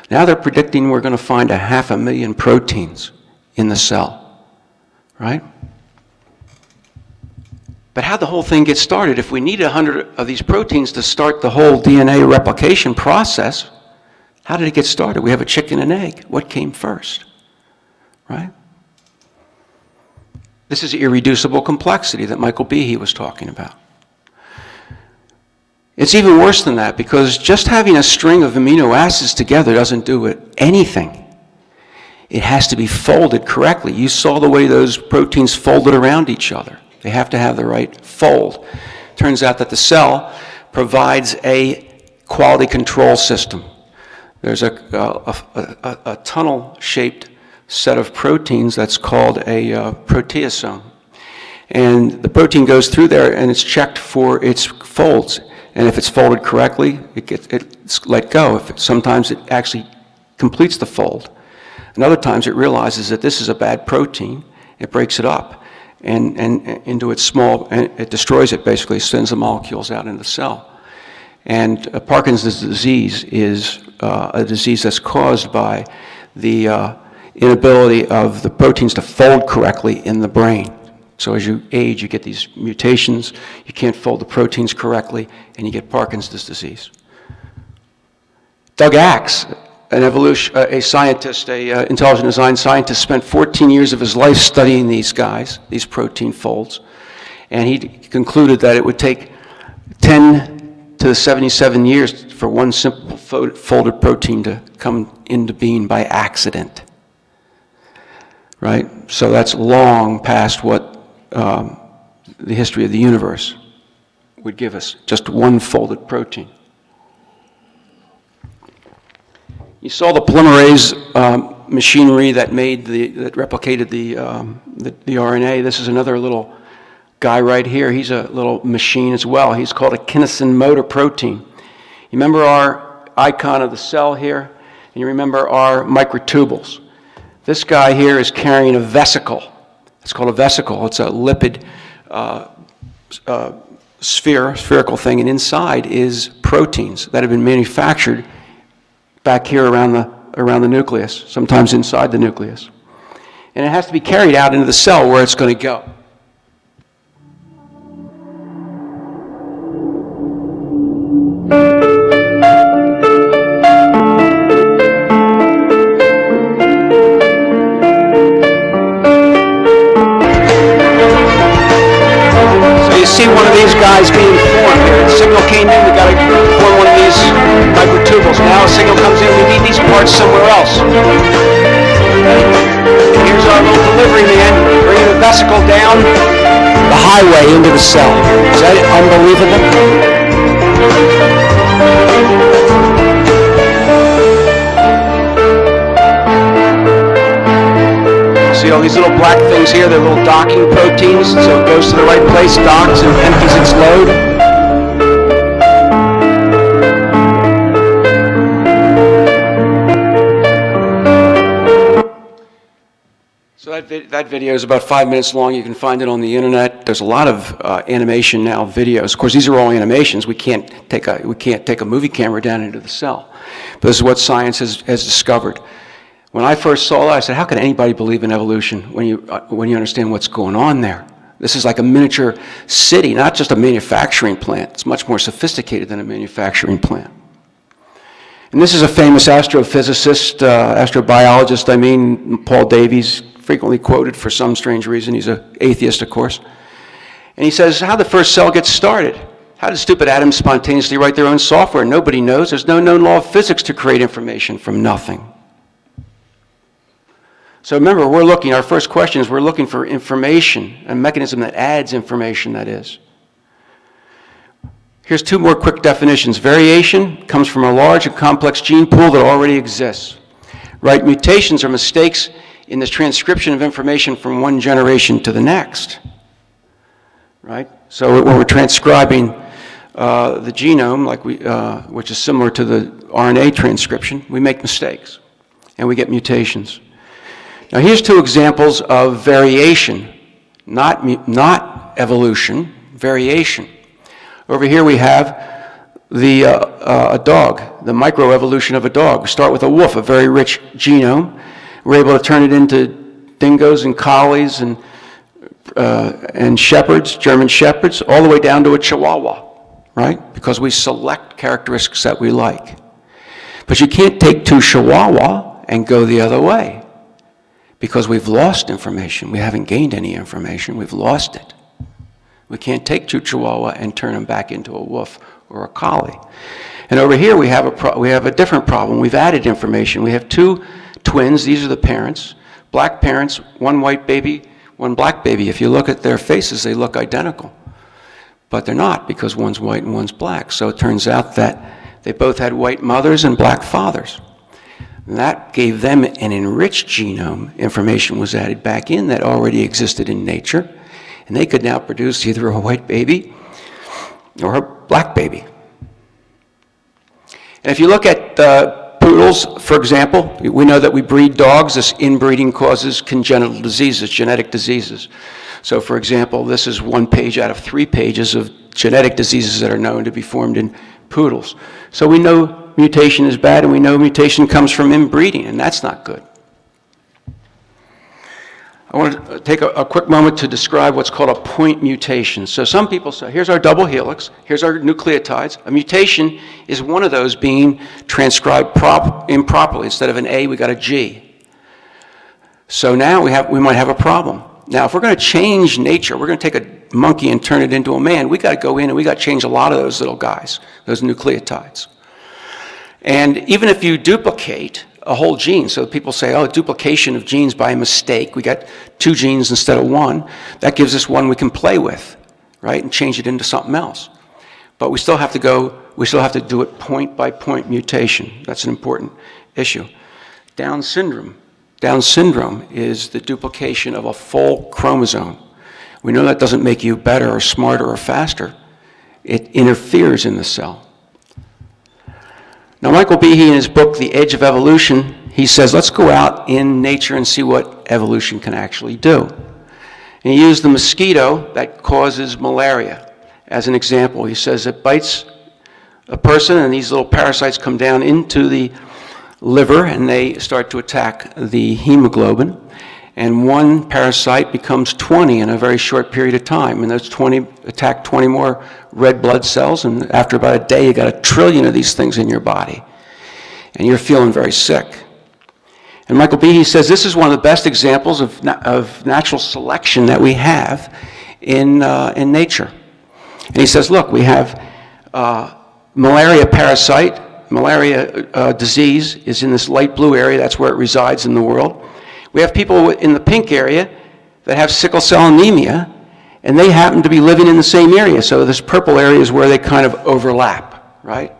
Now they're predicting we're going to find 500,000 proteins in the cell, right? But how'd the whole thing get started? If we needed 100 of these proteins to start the whole DNA replication process, How did it get started? We have a chicken and egg. What came first? Right? This is irreducible complexity that Michael Behe was talking about. It's even worse than that, because just having a string of amino acids together doesn't do it anything. It has to be folded correctly. You saw the way those proteins folded around each other. They have to have the right fold. Turns out that the cell provides a quality control system. There's a tunnel-shaped set of proteins that's called a proteasome. And the protein goes through there and it's checked for its folds. And if it's folded correctly, it's let go. Sometimes it actually completes the fold. And other times it realizes that this is a bad protein. It breaks it up and into its small, and it destroys it basically, sends the molecules out into the cell. And Parkinson's disease is a disease that's caused by the inability of the proteins to fold correctly in the brain. So as you age, you get these mutations, you can't fold the proteins correctly, and you get Parkinson's disease. Doug Axe, a scientist, a intelligent design scientist, spent 14 years of his life studying these guys, these protein folds, and he concluded that it would take 10 to 77 years for one simple folded protein to come into being by accident. Right? So that's long past what the history of the universe would give us, just one folded protein. You saw the polymerase machinery that replicated the RNA. This is another little guy right here. He's a little machine as well. He's called a kinesin motor protein. You remember our icon of the cell here? And you remember our microtubules. This guy here is carrying a vesicle. It's called a vesicle. It's a lipid spherical thing, and inside is proteins that have been manufactured back here around the nucleus, sometimes inside the nucleus. And it has to be carried out into the cell where it's going to go. See one of these guys being formed here. The signal came in, we got to form one of these microtubules. Now a signal comes in, we need these parts somewhere else. Here's our little delivery man bringing the vesicle down the highway into the cell. Is that unbelievable? See all these little black things here? They're little docking proteins, so it goes to the right place, docks, and empties its load. So that video is about 5 minutes long. You can find it on the internet. There's a lot of animation now, videos. Of course, these are all animations. We can't take a movie camera down into the cell. But this is what science has discovered. When I first saw that, I said, how can anybody believe in evolution when you understand what's going on there? This is like a miniature city, not just a manufacturing plant. It's much more sophisticated than a manufacturing plant. And this is a famous astrophysicist, astrobiologist, Paul Davies, frequently quoted for some strange reason. He's an atheist, of course. And he says, how did the first cell get started? How did stupid atoms spontaneously write their own software? Nobody knows. There's no known law of physics to create information from nothing. So remember, our first question is we're looking for information, a mechanism that adds information, that is. Here's two more quick definitions. Variation comes from a large and complex gene pool that already exists. Right? Mutations are mistakes in the transcription of information from one generation to the next. Right? So when we're transcribing the genome, which is similar to the RNA transcription, we make mistakes, and we get mutations. Now here's two examples of variation, not evolution, variation. Over here we have a dog, the microevolution of a dog. We start with a wolf, a very rich genome. We're able to turn it into dingoes and collies and shepherds, German shepherds, all the way down to a chihuahua, right? Because we select characteristics that we like. But you can't take 2 Chihuahua and go the other way, because we've lost information. We haven't gained any information. We've lost it. We can't take 2 Chihuahua and turn them back into a wolf or a collie. And over here we have a different problem. We've added information. We have 2 twins. These are the parents. Black parents, 1 white baby, 1 black baby. If you look at their faces, they look identical. But they're not, because one's white and one's black. So it turns out that they both had white mothers and black fathers. And that gave them an enriched genome. Information was added back in that already existed in nature. And they could now produce either a white baby or a black baby. And if you look at poodles, for example, we know that we breed dogs. This inbreeding causes congenital diseases, genetic diseases. So, for example, this is 1 page out of 3 pages of genetic diseases that are known to be formed in poodles. So we know mutation is bad, and we know mutation comes from inbreeding, and that's not good. I want to take a quick moment to describe what's called a point mutation. So some people say, here's our double helix, here's our nucleotides. A mutation is one of those being transcribed improperly. Instead of an A, we got a G. So now we might have a problem. Now, if we're going to change nature, we're going to take a monkey and turn it into a man, we got to go in and we got to change a lot of those little guys, those nucleotides. And even if you duplicate a whole gene, so people say, oh, duplication of genes by mistake, we got 2 genes instead of 1, that gives us 1 we can play with, right, and change it into something else. But we still have to do it point by point mutation. That's an important issue. Down syndrome. Down syndrome is the duplication of a full chromosome. We know that doesn't make you better or smarter or faster. It interferes in the cell. Now, Michael Behe, in his book, The Edge of Evolution, he says, let's go out in nature and see what evolution can actually do. And he used the mosquito that causes malaria as an example. He says it bites a person, and these little parasites come down into the liver, and they start to attack the hemoglobin. And 1 parasite becomes 20 in a very short period of time. And those 20 attack 20 more red blood cells, and after about a day, you got 1 trillion of these things in your body. And you're feeling very sick. And Michael Behe says this is one of the best examples of natural selection that we have in nature. And he says, look, we have malaria parasite. Malaria disease is in this light blue area. That's where it resides in the world. We have people in the pink area that have sickle cell anemia, and they happen to be living in the same area. So this purple area is where they kind of overlap, right?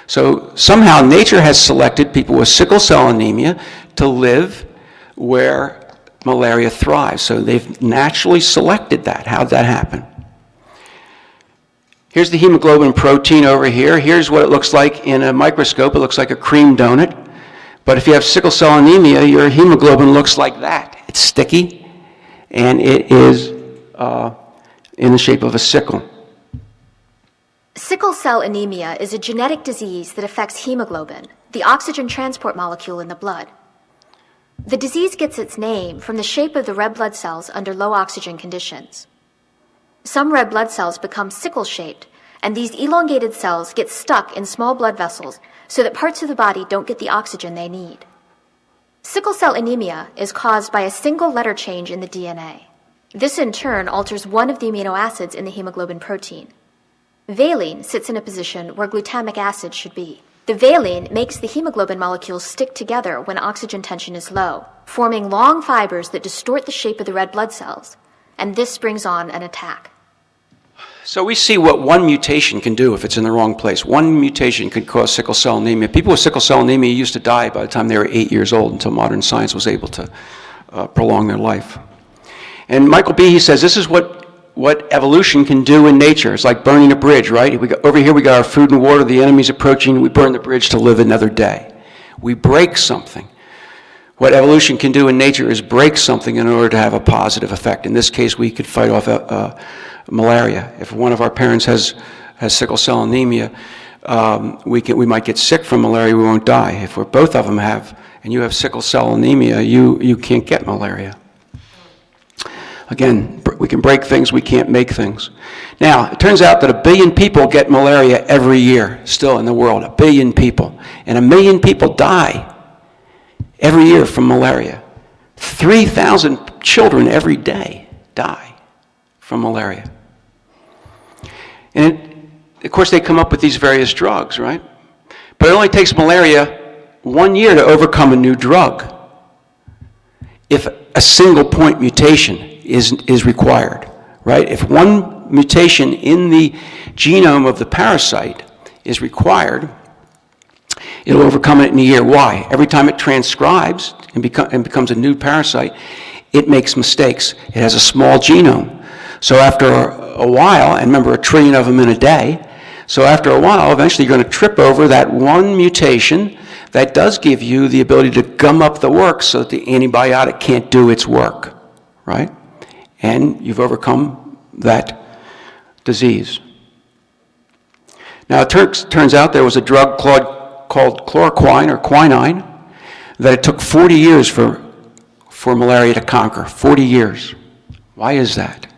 So somehow nature has selected people with sickle cell anemia to live where malaria thrives. So they've naturally selected that. How'd that happen? Here's the hemoglobin protein over here. Here's what it looks like in a microscope. It looks like a cream donut. But if you have sickle cell anemia, your hemoglobin looks like that. It's sticky, and it is in the shape of a sickle. Sickle cell anemia is a genetic disease that affects hemoglobin, the oxygen transport molecule in the blood. The disease gets its name from the shape of the red blood cells under low oxygen conditions. Some red blood cells become sickle-shaped, and these elongated cells get stuck in small blood vessels so that parts of the body don't get the oxygen they need. Sickle cell anemia is caused by a single letter change in the DNA. This in turn alters one of the amino acids in the hemoglobin protein. Valine sits in a position where glutamic acid should be. The valine makes the hemoglobin molecules stick together when oxygen tension is low, forming long fibers that distort the shape of the red blood cells, and this brings on an attack. So we see what 1 mutation can do if it's in the wrong place. 1 mutation could cause sickle cell anemia. People with sickle cell anemia used to die by the time they were 8 years old until modern science was able to prolong their life. And Michael Behe says this is what evolution can do in nature. It's like burning a bridge, right? Over here we got our food and water, the enemy's approaching, we burn the bridge to live another day. We break something. What evolution can do in nature is break something in order to have a positive effect. In this case, we could fight off malaria. If one of our parents has sickle cell anemia, we might get sick from malaria, we won't die. If both of them have, and you have sickle cell anemia, you can't get malaria. Again, we can break things, we can't make things. Now, it turns out that 1 billion people get malaria every year, still in the world, 1 billion people. And 1 million people die every year from malaria. 3,000 children every day die from malaria. And of course, they come up with these various drugs, right? But it only takes malaria 1 year to overcome a new drug if a single point mutation is required, right? If one mutation in the genome of the parasite is required, it'll overcome it in a year. Why? Every time it transcribes and becomes a new parasite, it makes mistakes. It has a small genome. So after a while, and remember 1 trillion of them in a day, so after a while, eventually you're going to trip over that one mutation that does give you the ability to gum up the works so that the antibiotic can't do its work, right? And you've overcome that disease. Now, it turns out there was a drug called chloroquine or quinine that it took 40 years for malaria to conquer, 40 years. Why is that?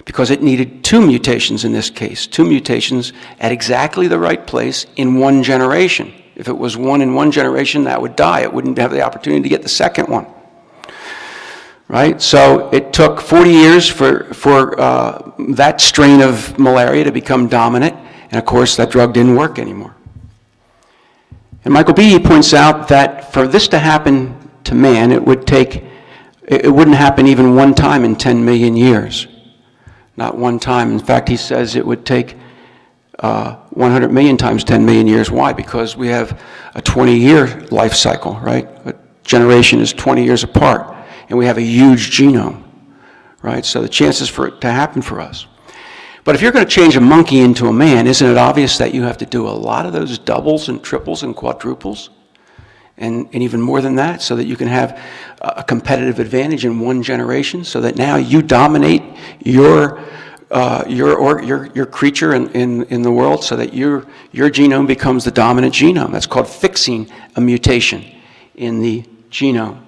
Because it needed 2 mutations in this case, 2 mutations at exactly the right place in 1 generation. If it was 1 in 1 generation, that would die. It wouldn't have the opportunity to get the second one. Right? So it took 40 years for that strain of malaria to become dominant, and of course that drug didn't work anymore. And Michael Behe points out that for this to happen to man, it wouldn't happen even one time in 10 million years. Not one time. In fact, he says it would take 100 million times 10 million years. Why? Because we have a 20-year life cycle, right? A generation is 20 years apart, and we have a huge genome, right? So the chances for it to happen for us. But if you're going to change a monkey into a man, isn't it obvious that you have to do a lot of those doubles and triples and quadruples? And even more than that, so that you can have a competitive advantage in 1 generation, so that now you dominate your creature in the world, so that your genome becomes the dominant genome. That's called fixing a mutation in the genome.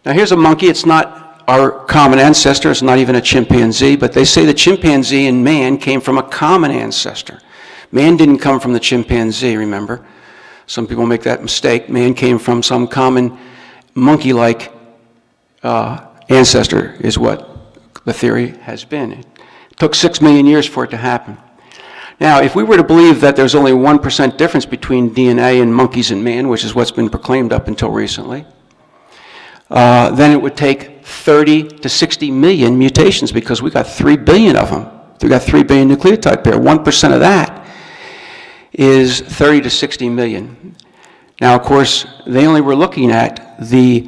Now here's a monkey. It's not our common ancestor. It's not even a chimpanzee, but they say the chimpanzee and man came from a common ancestor. Man didn't come from the chimpanzee, remember? Some people make that mistake. Man came from some common monkey-like ancestor, is what the theory has been. It took 6 million years for it to happen. Now, if we were to believe that there's only 1% difference between DNA in monkeys and man, which is what's been proclaimed up until recently, then it would take 30 to 60 million mutations, because we got 3 billion of them. We got 3 billion nucleotide pair. 1% of that is 30 to 60 million. Now, of course, they only were looking at the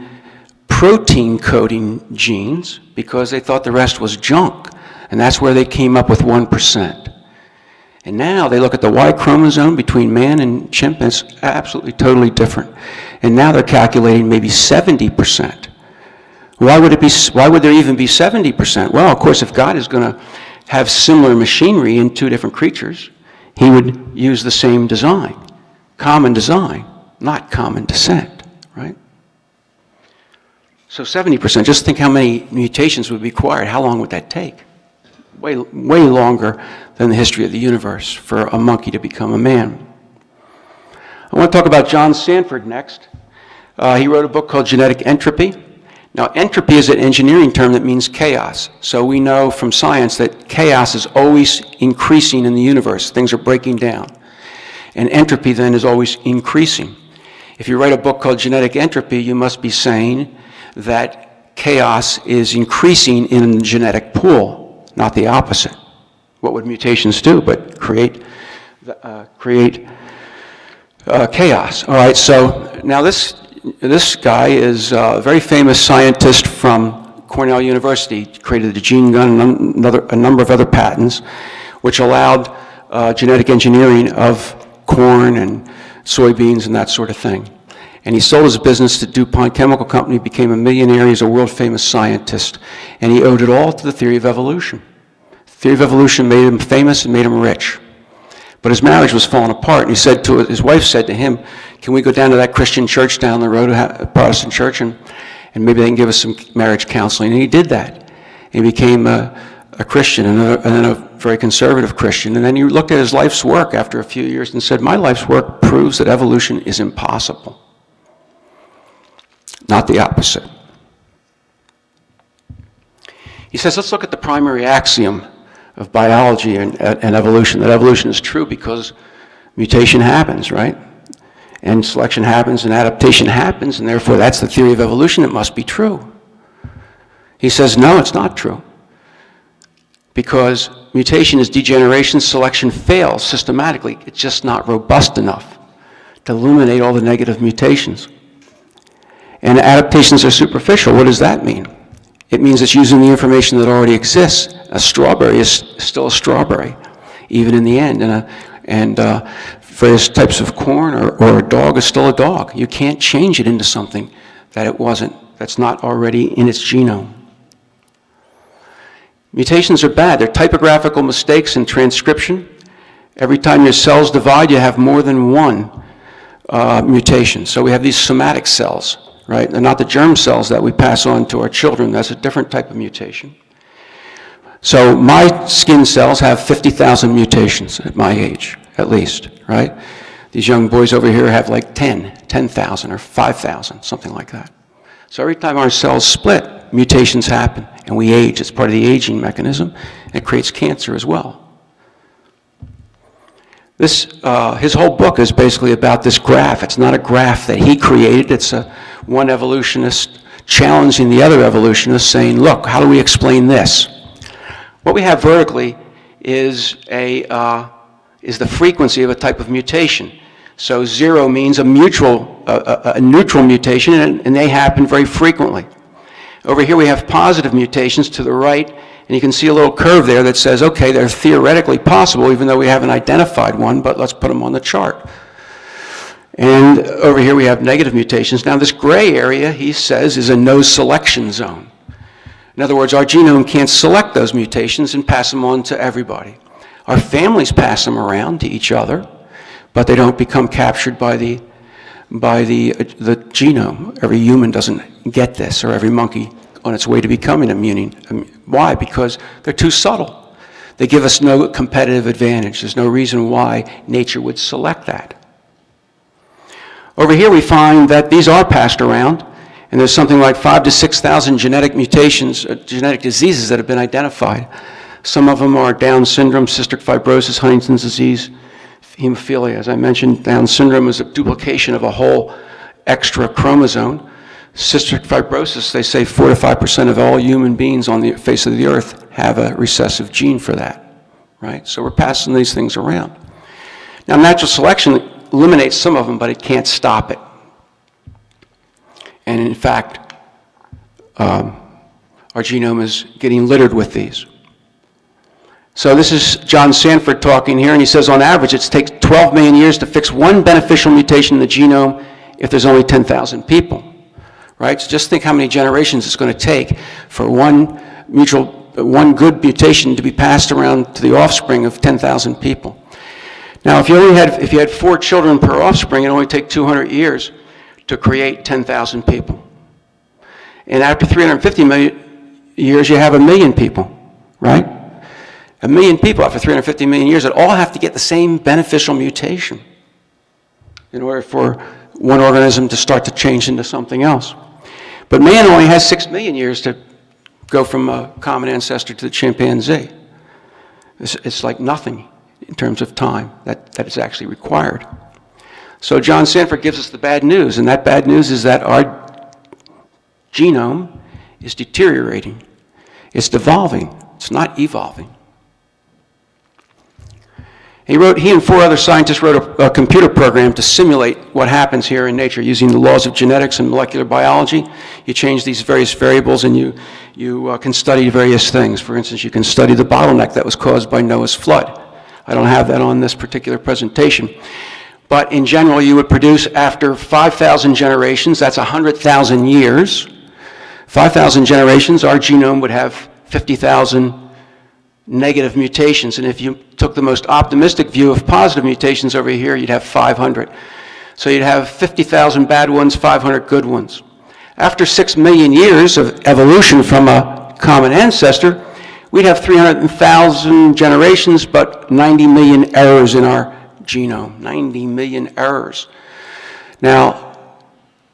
protein coding genes because they thought the rest was junk, and that's where they came up with 1%. And now they look at the Y chromosome between man and chimp, and it's absolutely totally different. And now they're calculating maybe 70%. Why would there even be 70%? Well, of course, if God is going to have similar machinery in 2 different creatures, he would use the same design, common design, not common descent, right? So 70%, just think how many mutations would be required. How long would that take? Way longer than the history of the universe for a monkey to become a man. I want to talk about John Sanford next. He wrote a book called Genetic Entropy. Now, entropy is an engineering term that means chaos. So we know from science that chaos is always increasing in the universe. Things are breaking down. And entropy then is always increasing. If you write a book called Genetic Entropy, you must be saying that chaos is increasing in the genetic pool, not the opposite. What would mutations do but create chaos? All right, so now this guy is a very famous scientist from Cornell University. He created the gene gun and a number of other patents, which allowed genetic engineering of corn and soybeans and that sort of thing. And he sold his business to DuPont Chemical Company, became a millionaire. He's a world-famous scientist, and he owed it all to the theory of evolution. The theory of evolution made him famous and made him rich. But his marriage was falling apart, and his wife said to him, can we go down to that Christian church down the road, a Protestant church, and maybe they can give us some marriage counseling? And he did that. He became a Christian and then a very conservative Christian. And then you looked at his life's work after a few years and said, my life's work proves that evolution is impossible. Not the opposite. He says, let's look at the primary axiom of biology and evolution, that evolution is true because mutation happens, right? And selection happens and adaptation happens, and therefore that's the theory of evolution. It must be true. He says, no, it's not true. Because mutation is degeneration, selection fails systematically. It's just not robust enough to eliminate all the negative mutations. And adaptations are superficial. What does that mean? It means it's using the information that already exists. A strawberry is still a strawberry, even in the end. And various types of corn or a dog is still a dog. You can't change it into something that it wasn't, that's not already in its genome. Mutations are bad. They're typographical mistakes in transcription. Every time your cells divide, you have more than one mutation. So we have these somatic cells, right? They're not the germ cells that we pass on to our children. That's a different type of mutation. So my skin cells have 50,000 mutations at my age, at least, right? These young boys over here have like 10,000 or 5,000, something like that. So every time our cells split, mutations happen, and we age. It's part of the aging mechanism. It creates cancer as well. His whole book is basically about this graph. It's not a graph that he created. It's one evolutionist challenging the other evolutionist, saying, look, how do we explain this? What we have vertically is the frequency of a type of mutation. So 0 means a neutral mutation, and they happen very frequently. Over here we have positive mutations to the right, and you can see a little curve there that says, okay, they're theoretically possible, even though we haven't identified one, but let's put them on the chart. And over here we have negative mutations. Now this gray area, he says, is a no selection zone. In other words, our genome can't select those mutations and pass them on to everybody. Our families pass them around to each other, but they don't become captured by the genome. Every human doesn't get this, or every monkey on its way to becoming immune. Why? Because they're too subtle. They give us no competitive advantage. There's no reason why nature would select that. Over here we find that these are passed around, and there's something like 5,000 to 6,000 genetic mutations, genetic diseases that have been identified. Some of them are Down syndrome, cystic fibrosis, Huntington's disease, hemophilia. As I mentioned, Down syndrome is a duplication of a whole extra chromosome. Cystic fibrosis, they say 4 to 5% of all human beings on the face of the earth have a recessive gene for that, right? So we're passing these things around. Now, natural selection eliminates some of them, but it can't stop it. And in fact, our genome is getting littered with these. So this is John Sanford talking here, and he says on average it takes 12 million years to fix one beneficial mutation in the genome if there's only 10,000 people, right? So just think how many generations it's going to take for one good mutation to be passed around to the offspring of 10,000 people. Now, if you had 4 children per offspring, it only take 200 years to create 10,000 people. And after 350 million years, you have 1 million people, right? 1 million people after 350 million years that all have to get the same beneficial mutation in order for one organism to start to change into something else. But man only has 6 million years to go from a common ancestor to the chimpanzee. It's like nothing in terms of time that is actually required. So John Sanford gives us the bad news, and that bad news is that our genome is deteriorating. It's devolving. It's not evolving. He and 4 other scientists wrote a computer program to simulate what happens here in nature using the laws of genetics and molecular biology. You change these various variables and you can study various things. For instance, you can study the bottleneck that was caused by Noah's flood. I don't have that on this particular presentation. But in general, you would produce after 5,000 generations, that's 100,000 years. 5,000 generations, our genome would have 50,000 negative mutations. And if you took the most optimistic view of positive mutations over here, you'd have 500. So you'd have 50,000 bad ones, 500 good ones. After 6 million years of evolution from a common ancestor, we'd have 300,000 generations, but 90 million errors in our genome. 90 million errors. Now,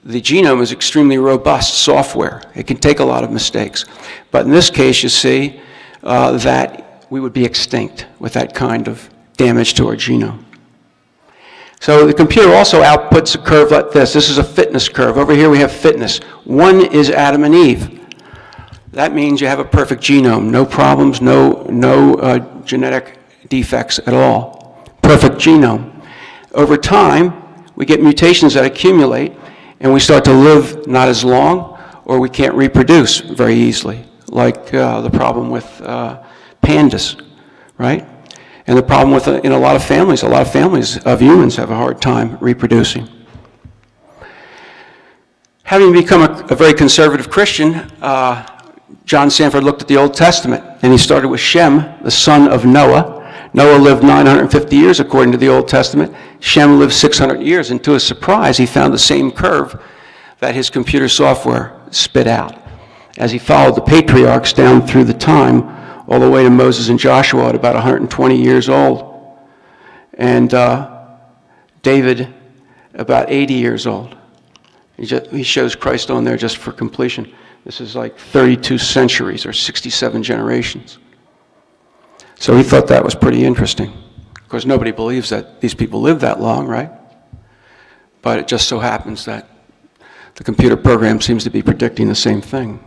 the genome is extremely robust software. It can take a lot of mistakes. But in this case, you see that we would be extinct with that kind of damage to our genome. So the computer also outputs a curve like this. This is a fitness curve. Over here we have fitness. 1 is Adam and Eve. That means you have a perfect genome. No problems, no genetic defects at all. Perfect genome. Over time, we get mutations that accumulate, and we start to live not as long, or we can't reproduce very easily, like the problem with pandas, right? And the problem with, in a lot of families of humans have a hard time reproducing. Having become a very conservative Christian, John Sanford looked at the Old Testament, and he started with Shem, the son of Noah. Noah lived 950 years according to the Old Testament. Shem lived 600 years, and to his surprise, he found the same curve that his computer software spit out. As he followed the patriarchs down through the time, all the way to Moses and Joshua at about 120 years old, and David about 80 years old. He shows Christ on there just for completion. This is like 32 centuries or 67 generations. So he thought that was pretty interesting. Of course, nobody believes that these people lived that long, right? But it just so happens that the computer program seems to be predicting the same thing.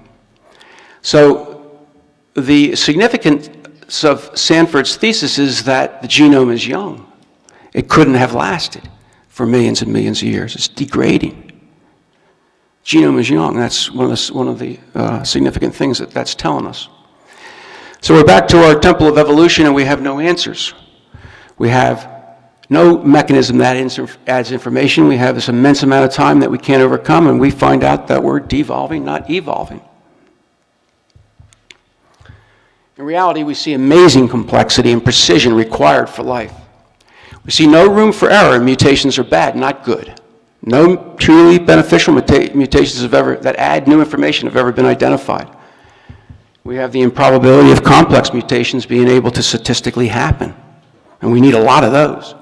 So the significance of Sanford's thesis is that the genome is young. It couldn't have lasted for millions and millions of years. It's degrading. Genome is young. That's one of the significant things that's telling us. So we're back to our temple of evolution, and we have no answers. We have no mechanism that adds information. We have this immense amount of time that we can't overcome, and we find out that we're devolving, not evolving. In reality, we see amazing complexity and precision required for life. We see no room for error, and mutations are bad, not good. No truly beneficial mutations that add new information have ever been identified. We have the improbability of complex mutations being able to statistically happen, and we need a lot of those.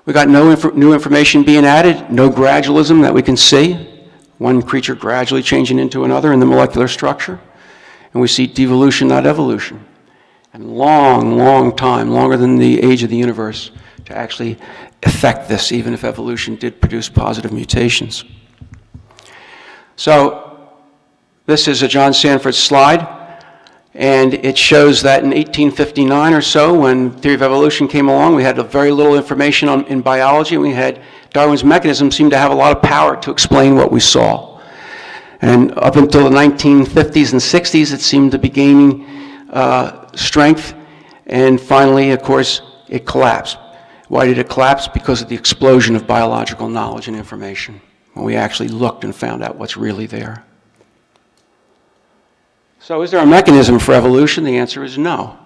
We got no new information being added, no gradualism that we can see, one creature gradually changing into another in the molecular structure. And we see devolution, not evolution. And long time, longer than the age of the universe, to actually affect this, even if evolution did produce positive mutations. So this is a John Sanford slide, and it shows that in 1859 or so, when theory of evolution came along, we had very little information in biology, and we had Darwin's mechanism seemed to have a lot of power to explain what we saw. And up until the 1950s and 60s, it seemed to be gaining strength. And finally, of course, it collapsed. Why did it collapse? Because of the explosion of biological knowledge and information, when we actually looked and found out what's really there. So is there a mechanism for evolution? The answer is no.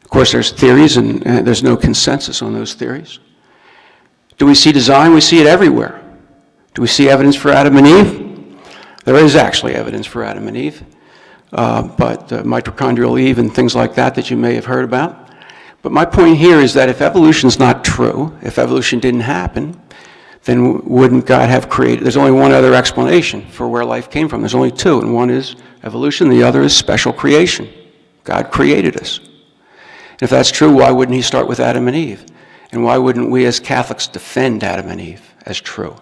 Of course, there's theories, and there's no consensus on those theories. Do we see design? We see it everywhere. Do we see evidence for Adam and Eve? There is actually evidence for Adam and Eve, but mitochondrial Eve and things like that you may have heard about. But my point here is that if evolution's not true, if evolution didn't happen, then wouldn't God have created? There's only one other explanation for where life came from. There's only two, and one is evolution, the other is special creation. God created us. And if that's true, why wouldn't he start with Adam and Eve? And why wouldn't we as Catholics defend Adam and Eve as true?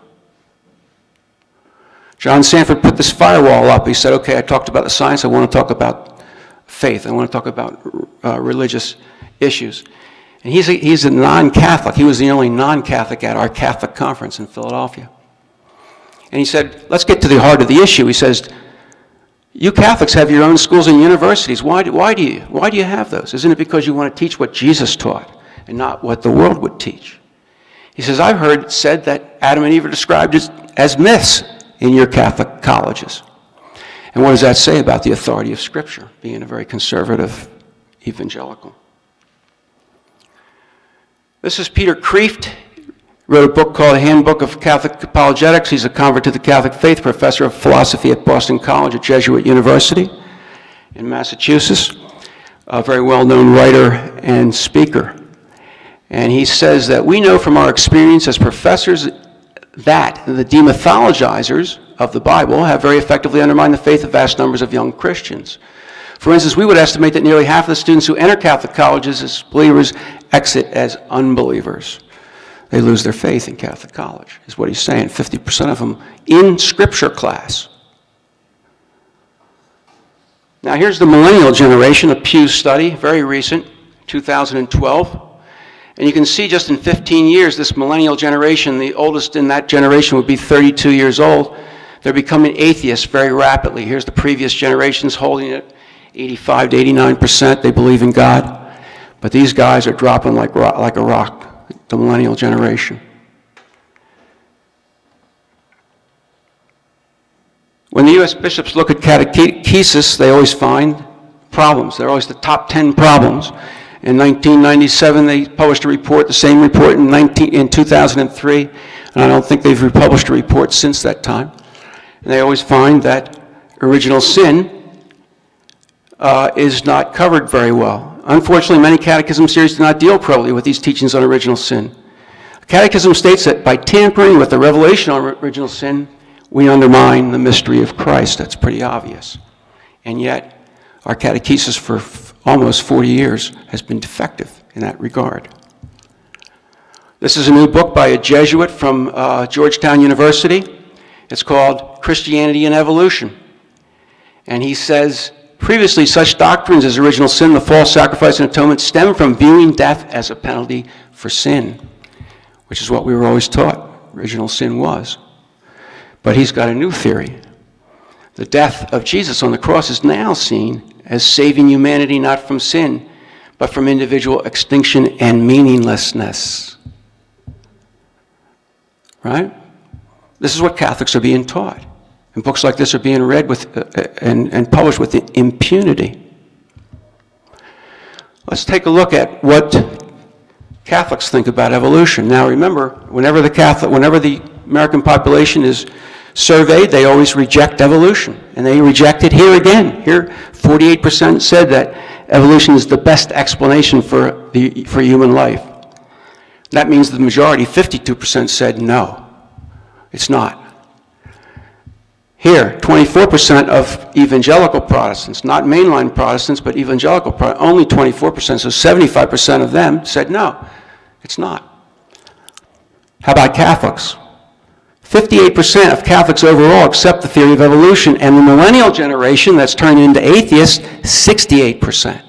John Sanford put this firewall up. He said, okay, I talked about the science, I want to talk about faith, I want to talk about religious issues. And he's a non-Catholic. He was the only non-Catholic at our Catholic conference in Philadelphia. And he said, let's get to the heart of the issue. He says, you Catholics have your own schools and universities. Why do you have those? Isn't it because you want to teach what Jesus taught and not what the world would teach? He says, I've heard it said that Adam and Eve are described as myths in your Catholic colleges. And what does that say about the authority of Scripture, being a very conservative evangelical? This is Peter Kreeft. Wrote a book called Handbook of Catholic Apologetics. He's a convert to the Catholic faith, professor of philosophy at Boston College, a Jesuit university. in Massachusetts, a very well-known writer and speaker. And he says that we know from our experience as professors that the demythologizers of the Bible have very effectively undermined the faith of vast numbers of young Christians. For instance, we would estimate that nearly half of the students who enter Catholic colleges as believers exit as unbelievers. They lose their faith in Catholic college, is what he's saying. 50% of them in scripture class. Now here's the Millennial Generation, a Pew study, very recent, 2012. And you can see just in 15 years, this Millennial Generation, the oldest in that generation would be 32 years old. They're becoming atheists very rapidly. Here's the previous generations holding it, 85 to 89%. They believe in God. But these guys are dropping like a rock, the Millennial Generation. When the U.S. bishops look at catechesis, they always find problems. They're always the top 10 problems. In 1997, they published a report, the same report in 2003, and I don't think they've republished a report since that time. And they always find that original sin is not covered very well. Unfortunately, many catechism series do not deal appropriately with these teachings on original sin. The Catechism states that by tampering with the revelation on original sin, we undermine the mystery of Christ. That's pretty obvious. And yet, our catechesis for almost 40 years has been defective in that regard. This is a new book by a Jesuit from Georgetown University. It's called Christianity and Evolution. And he says, previously such doctrines as original sin, the false sacrifice, and atonement stem from viewing death as a penalty for sin, which is what we were always taught original sin was. But he's got a new theory. The death of Jesus on the cross is now seen as saving humanity not from sin, but from individual extinction and meaninglessness. Right? This is what Catholics are being taught. And books like this are being read with and published with impunity. Let's take a look at what Catholics think about evolution. Now remember, whenever the American population is surveyed, they always reject evolution. And they reject it here again. Here, 48% said that evolution is the best explanation for human life. That means the majority, 52%, said no, it's not. Here, 24% of evangelical Protestants, not mainline Protestants, but evangelical Protestants, only 24%, so 75% of them said no, it's not. How about Catholics? 58% of Catholics overall accept the theory of evolution, and the Millennial Generation that's turned into atheists, 68%.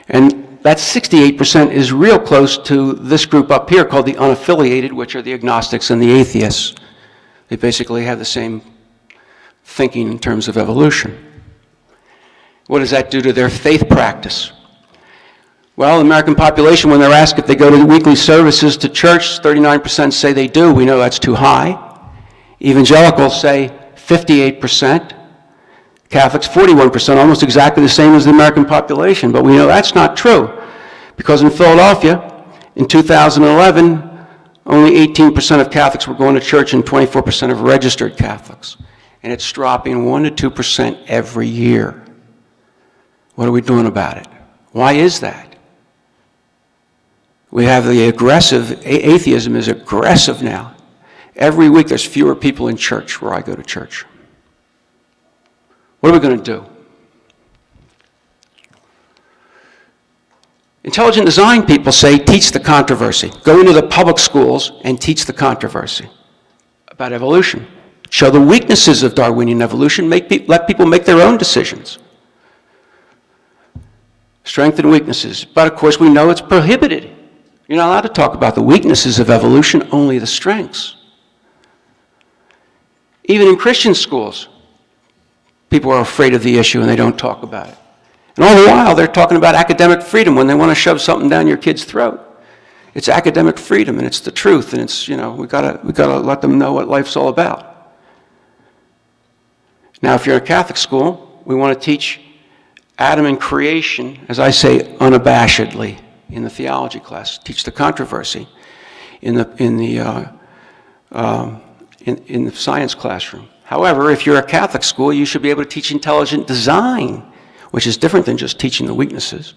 And that 68% is real close to this group up here called the unaffiliated, which are the agnostics and the atheists. They basically have the same thinking in terms of evolution. What does that do to their faith practice? Well, the American population, when they're asked if they go to the weekly services to church, 39% say they do. We know that's too high. Evangelicals say 58%. Catholics, 41%, almost exactly the same as the American population. But we know that's not true, because in Philadelphia, in 2011, only 18% of Catholics were going to church and 24% of registered Catholics. And it's dropping 1% to 2% every year. What are we doing about it? Why is that? We have the aggressive, atheism is aggressive now. Every week there's fewer people in church where I go to church. What are we going to do? Intelligent design people say teach the controversy. Go into the public schools and teach the controversy about evolution. Show the weaknesses of Darwinian evolution. Let people make their own decisions. Strengths and weaknesses. But of course we know it's prohibited. You're not allowed to talk about the weaknesses of evolution, only the strengths. Even in Christian schools, people are afraid of the issue and they don't talk about it. And all the while, they're talking about academic freedom when they want to shove something down your kid's throat. It's academic freedom, and it's the truth, and it's, we gotta let them know what life's all about. Now, if you're in a Catholic school, we want to teach Adam and creation, as I say, unabashedly in the theology class. Teach the controversy in the science classroom. However, if you're a Catholic school, you should be able to teach intelligent design, which is different than just teaching the weaknesses.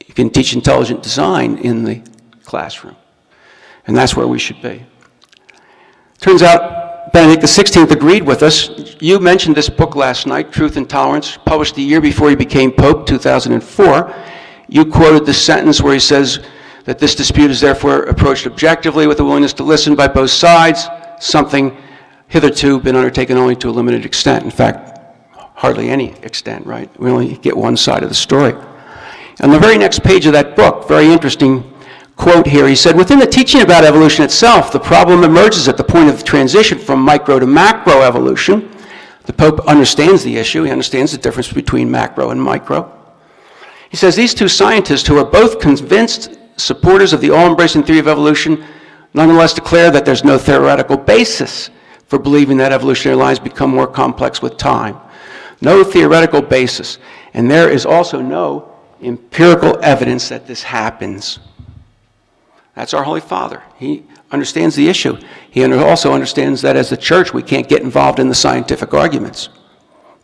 You can teach intelligent design in the classroom, and that's where we should be. Turns out Benedict XVI agreed with us. You mentioned this book last night, Truth and Tolerance, published the year before he became Pope, 2004. You quoted the sentence where he says that this dispute is therefore approached objectively with a willingness to listen by both sides, something hitherto been undertaken only to a limited extent. In fact, hardly any extent, right? We only get one side of the story. On the very next page of that book, very interesting quote here, he said, within the teaching about evolution itself, the problem emerges at the point of transition from micro to macro evolution. The Pope understands the issue. He understands the difference between macro and micro. He says, these two scientists who are both convinced supporters of the all-embracing theory of evolution nonetheless declare that there's no theoretical basis for believing that evolutionary lines become more complex with time. No theoretical basis. And there is also no empirical evidence that this happens. That's our Holy Father. He understands the issue. He also understands that as the church, we can't get involved in the scientific arguments.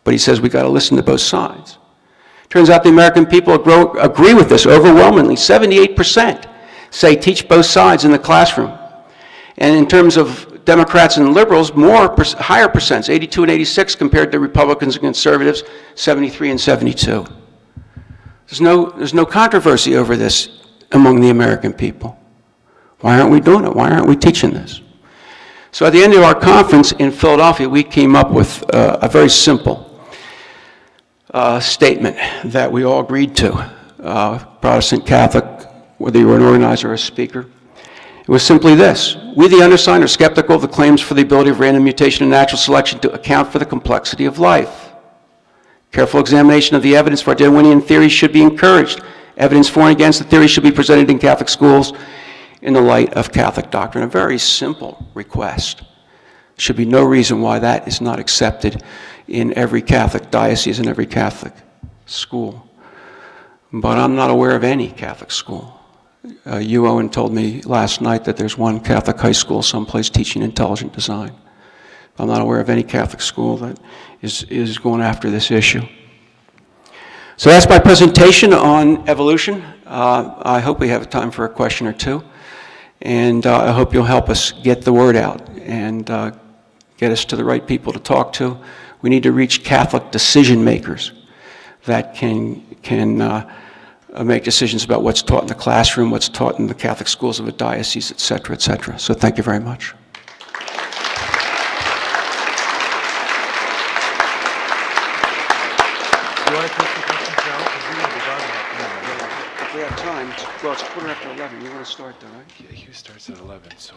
But he says we've got to listen to both sides. Turns out the American people agree with this overwhelmingly. 78% say teach both sides in the classroom. And in terms of Democrats and liberals, higher percents, 82 and 86 compared to Republicans and conservatives, 73 and 72. There's no controversy over this among the American people. Why aren't we doing it? Why aren't we teaching this? So at the end of our conference in Philadelphia, we came up with a very simple statement that we all agreed to, Protestant, Catholic, whether you were an organizer or a speaker. It was simply this: we, the undersigned, are skeptical of the claims for the ability of random mutation and natural selection to account for the complexity of life. Careful examination of the evidence for Darwinian theory should be encouraged. Evidence for and against the theory should be presented in Catholic schools in the light of Catholic doctrine. A very simple request. There should be no reason why that is not accepted in every Catholic diocese and every Catholic school. But I'm not aware of any Catholic school. You, Owen, told me last night that there's one Catholic high school someplace teaching intelligent design. I'm not aware of any Catholic school that is going after this issue. So that's my presentation on evolution. I hope we have time for a question or two. And I hope you'll help us get the word out and get us to the right people to talk to. We need to reach Catholic decision makers that can make decisions about what's taught in the classroom, what's taught in the Catholic schools of a diocese, et cetera, et cetera. So thank you very much. Do I take the questions now? Because we will be done in If we have time, well, it's 11:15. You want to start though, right? Yeah, he starts at 11, so.